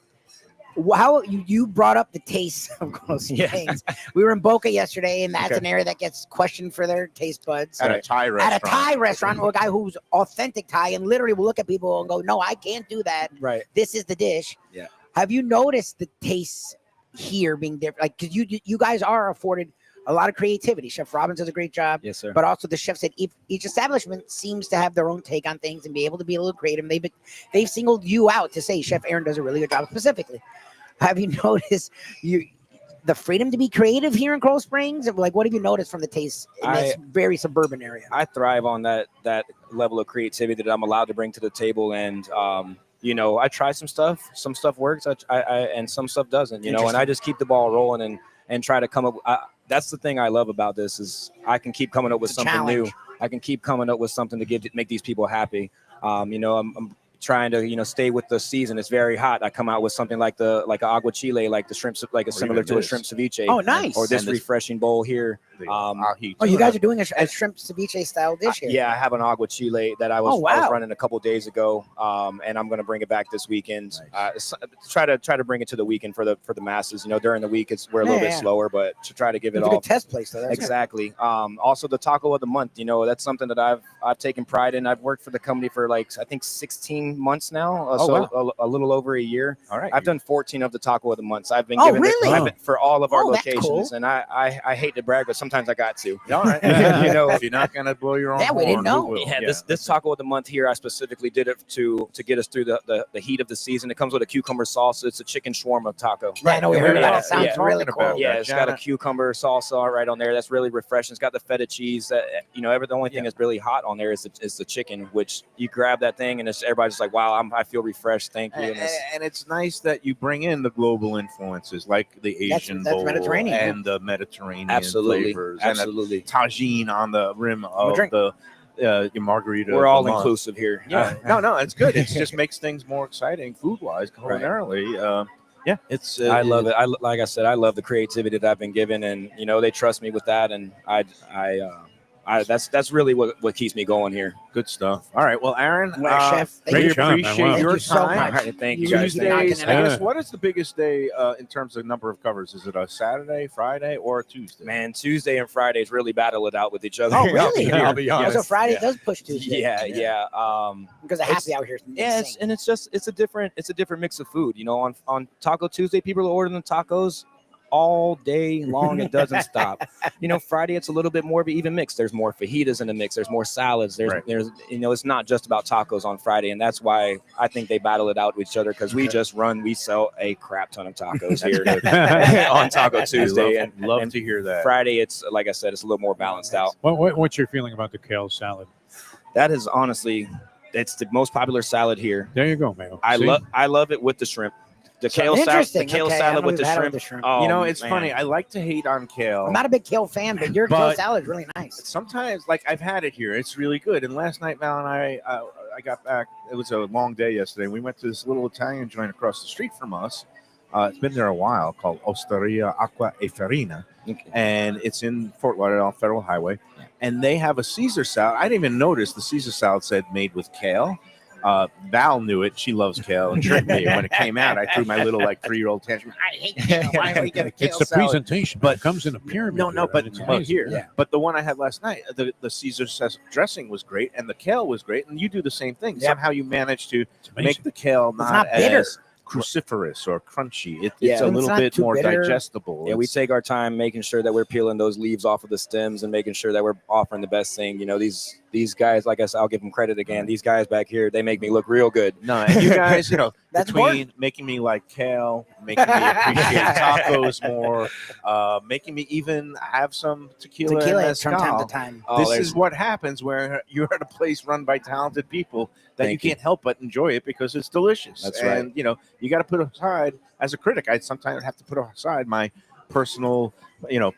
How you brought up the taste of Coral Springs. We were in Boca yesterday, and that's an area that gets questioned for their taste buds. At a Thai restaurant. At a Thai restaurant, or a guy who's authentic Thai and literally will look at people and go, no, I can't do that. Right. This is the dish. Yeah. Have you noticed the tastes here being different? Like, because you guys are afforded a lot of creativity. Chef Robbins does a great job. Yes, sir. But also the chefs at each establishment seems to have their own take on things and be able to be a little creative. They've singled you out to say Chef Aaron does a really good job specifically. Have you noticed the freedom to be creative here in Coral Springs? Like, what have you noticed from the taste in this very suburban area? I thrive on that level of creativity that I'm allowed to bring to the table, and I try some stuff. Some stuff works, and some stuff doesn't. And I just keep the ball rolling and try to come up. That's the thing I love about this is I can keep coming up with something new. I can keep coming up with something to make these people happy. I'm trying to stay with the season. It's very hot. I come out with something like an aguachile, like the shrimp, similar to a shrimp ceviche. Oh, nice! Or this refreshing bowl here. You guys are doing a shrimp ceviche style dish here. Yeah, I have an aguachile that I was running a couple days ago, and I'm going to bring it back this weekend. Nice. Try to bring it to the weekend for the masses. During the week we're a little bit slower, but to try to give it all. A test place, though. Exactly. Also, the taco of the month. That's something that I've taken pride in. I've worked for the company for I think 16 months now, a little over a year. All right. I've done 14 of the taco of the months. I've been given it for all of our locations, cool. and I hate to brag, but sometimes I got to. All right. If you're not gonna blow your own horn, we didn't know. who will? Yeah, this taco of the month here, I specifically did it to get us through the heat of the season. It comes with a cucumber salsa. It's a chicken shawarma taco. Right. I know we heard about it. It sounds really talking cool. about Yeah, that. it's got a cucumber salsa right on there. That's really refreshing. It's got the feta cheese. The only thing that's really hot on there is the chicken, which you grab that thing and everybody's just like, wow, I feel refreshed. Thank you. And it's nice that you bring in the global influences like the Asian that's bowl Mediterranean. and the Mediterranean Absolutely. flavors. Absolutely. And a tagine on the rim of the margarita. We're all inclusive here. Yeah. No, it's good. It just makes things more exciting food-wise, culinarily. It's. I love it. Like I said, I love the creativity that I've been given, and they trust me with that, and That's really what keeps me going here. Good stuff. All right. Well, Aaron, Well, Chef, thank we you. Great job, man. appreciate Wow. your Thank you so time. much. All right, thank you You guys. really knocking Tuesdays, it I out. guess, what is the biggest day in terms of number of covers? Is it a Saturday, Friday, or a Tuesday? Man, Tuesday and Fridays really battle it out with each other. Oh, really? I'll be Oh, honest. so Friday yeah. does push Tuesday. Yeah. Because the happy hour here is Yeah, insane. it's a different mix of food. You know, on Taco Tuesday, people are ordering the tacos all day long. It doesn't stop. You know, Friday it's a little bit more of an even mix. There's more fajitas in the mix. There's more salads. There's it's not just about tacos on Friday, and that's why I think they battle it out with each other because we sell a crap ton of tacos here on Taco Tuesday, and love to hear that. Friday it's like I said, it's a little more balanced out. What's your feeling about the kale salad? That is honestly, it's the most popular salad here. There you go, Mayo. I love it with the shrimp. The kale salad with the shrimp. Oh, you know, it's man. funny. I like to hate on kale. I'm not a big kale fan, but your kale salad is really nice. Sometimes, like I've had it here, it's really good. And last night, Val and I got back. It was a long day yesterday. We went to this little Italian joint across the street from us. It's been there a while, called Osteria Acqua e Farina, and it's in Fort Lauderdale Federal Highway. And they have a Caesar salad. I didn't even notice the Caesar salad said made with kale. Val knew it. She loves kale and tricked me. And when it came out, I threw my little 3-year-old tantrum. I hate kale. Why do we get a kale It's the salad? presentation, but it comes in a pyramid. But it's but amazing. here. Yeah. But the one I had last night, the Caesar dressing was great, and the kale was great, and you do the same thing. Yep. Somehow you manage to amazing. make the kale not bitter. as cruciferous or crunchy. It's Yeah. a It's little not bit too more bitter. digestible. Yeah, we take our time making sure that we're peeling those leaves off of the stems and making sure that we're offering the best thing. You know, these guys, like I said, I'll give them credit again. These guys back here, they make me look real good. No, and you guys, That's between making me like kale, making me appreciate tacos more, making me even have some tequila and Tequila mezcal. from time to time. Oh, This there's- is what happens where you're at a place run by talented people that Thank you you. can't help but enjoy it because it's delicious. That's right. And, you got to put aside, as a critic, I sometimes have to put aside my personal,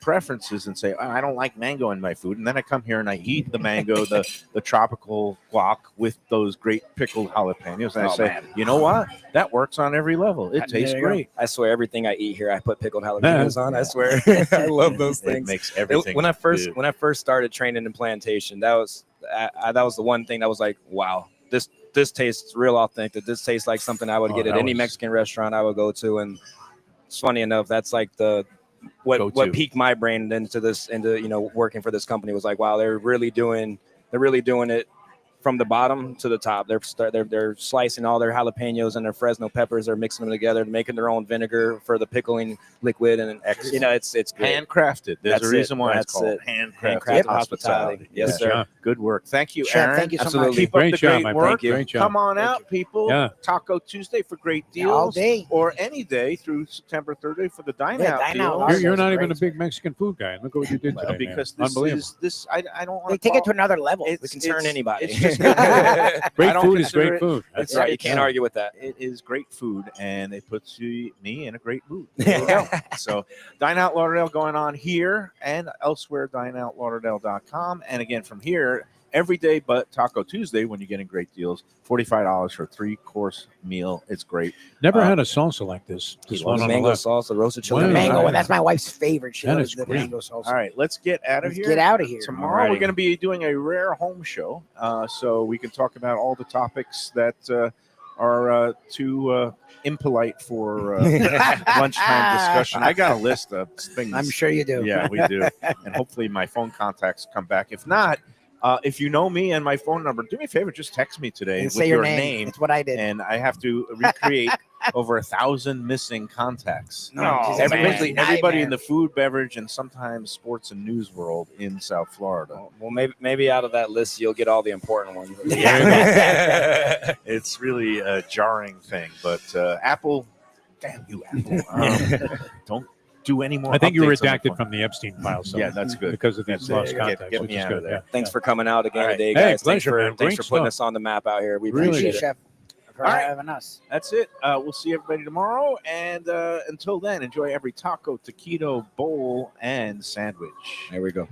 preferences and say, I don't like mango in my food. And then I come here and I eat the mango, the tropical guac with those great pickled jalapenos. And I say, man. you know what? That works on every level. It tastes There you go. great. I swear, everything I eat here, I put pickled jalapenos on. I swear, I love those It things. makes everything When I good. first started training in plantation, that was the one thing that was like, wow, this tastes real authentic. This tastes like something I would get at that any was- Mexican restaurant I would go to. And it's funny enough, that's like what piqued my brain into working for this company was like, wow, they're really doing it from the bottom to the top. They're slicing all their jalapenos and their Fresno peppers. They're mixing them together, making their own vinegar for the pickling liquid, and it's great. Handcrafted. There's That's a reason it. why That's it's called it. handcrafted Handcrafted hospitality. Yes, Yeah. sir. Good work. Thank you, Chef, Aaron. thank you so Absolutely. much. Keep Great up the job, great my work. friend. Great job. Come on out, people. Yeah. Taco Tuesday for great deals. All day. Or any day through September 30th for the Dine Yeah, Out Dine deal. Out. You're Those not are even a great. big Mexican food guy. Look at what you did today, Because man. this Unbelievable. is I don't want They take it to another level. We can turn anybody. It's just I Great don't food is consider great it- food. That's right. You can't argue with that. It is great food, and it puts me in a great mood. There you go. So, Dine Out Lauderdale going on here and elsewhere, dineoutlauderdale.com. And again, from here, every day but Taco Tuesday, when you're getting great deals, $45 for a 3-course meal. It's great. Never had a salsa like this. This one on the Mango left. salsa, roasted Wow. chili. Mango, All right. and that's my wife's favorite. She That loves is the great. mango salsa. All right, let's get out of Let's here. get out of here. Tomorrow, we're Alrighty. going to be doing a rare home show, so we can talk about all the topics that are too impolite for lunchtime discussion. I got a list of things. I'm sure you do. Yeah, we do. And hopefully my phone contacts come back. If not, if you know me and my phone number, do me a favor, just text me today And with say your your name. That's what I did. and I have to recreate over 1,000 missing contacts. No, Jesus, Everybody man. in Nightmare. the food, beverage, and sometimes sports and news world in South Florida. Well, maybe out of that list you'll get all the important ones. It's really a jarring thing, but Apple, damn you, Apple, don't do any more. I think you were updates on the redacted phone. from the Epstein files. so- Yeah, that's good. Because of these lost Get contacts, which me is out of good. there. Yeah. Thanks for coming out again All right. today, Hey, guys. pleasure, man. Thanks Great for putting stuff. us on the map out here. We Really appreciate Thank you, it. Chef, for All right. having us. That's it. We'll see everybody tomorrow. And until then, enjoy every taco, taquito, bowl, and sandwich. There we go.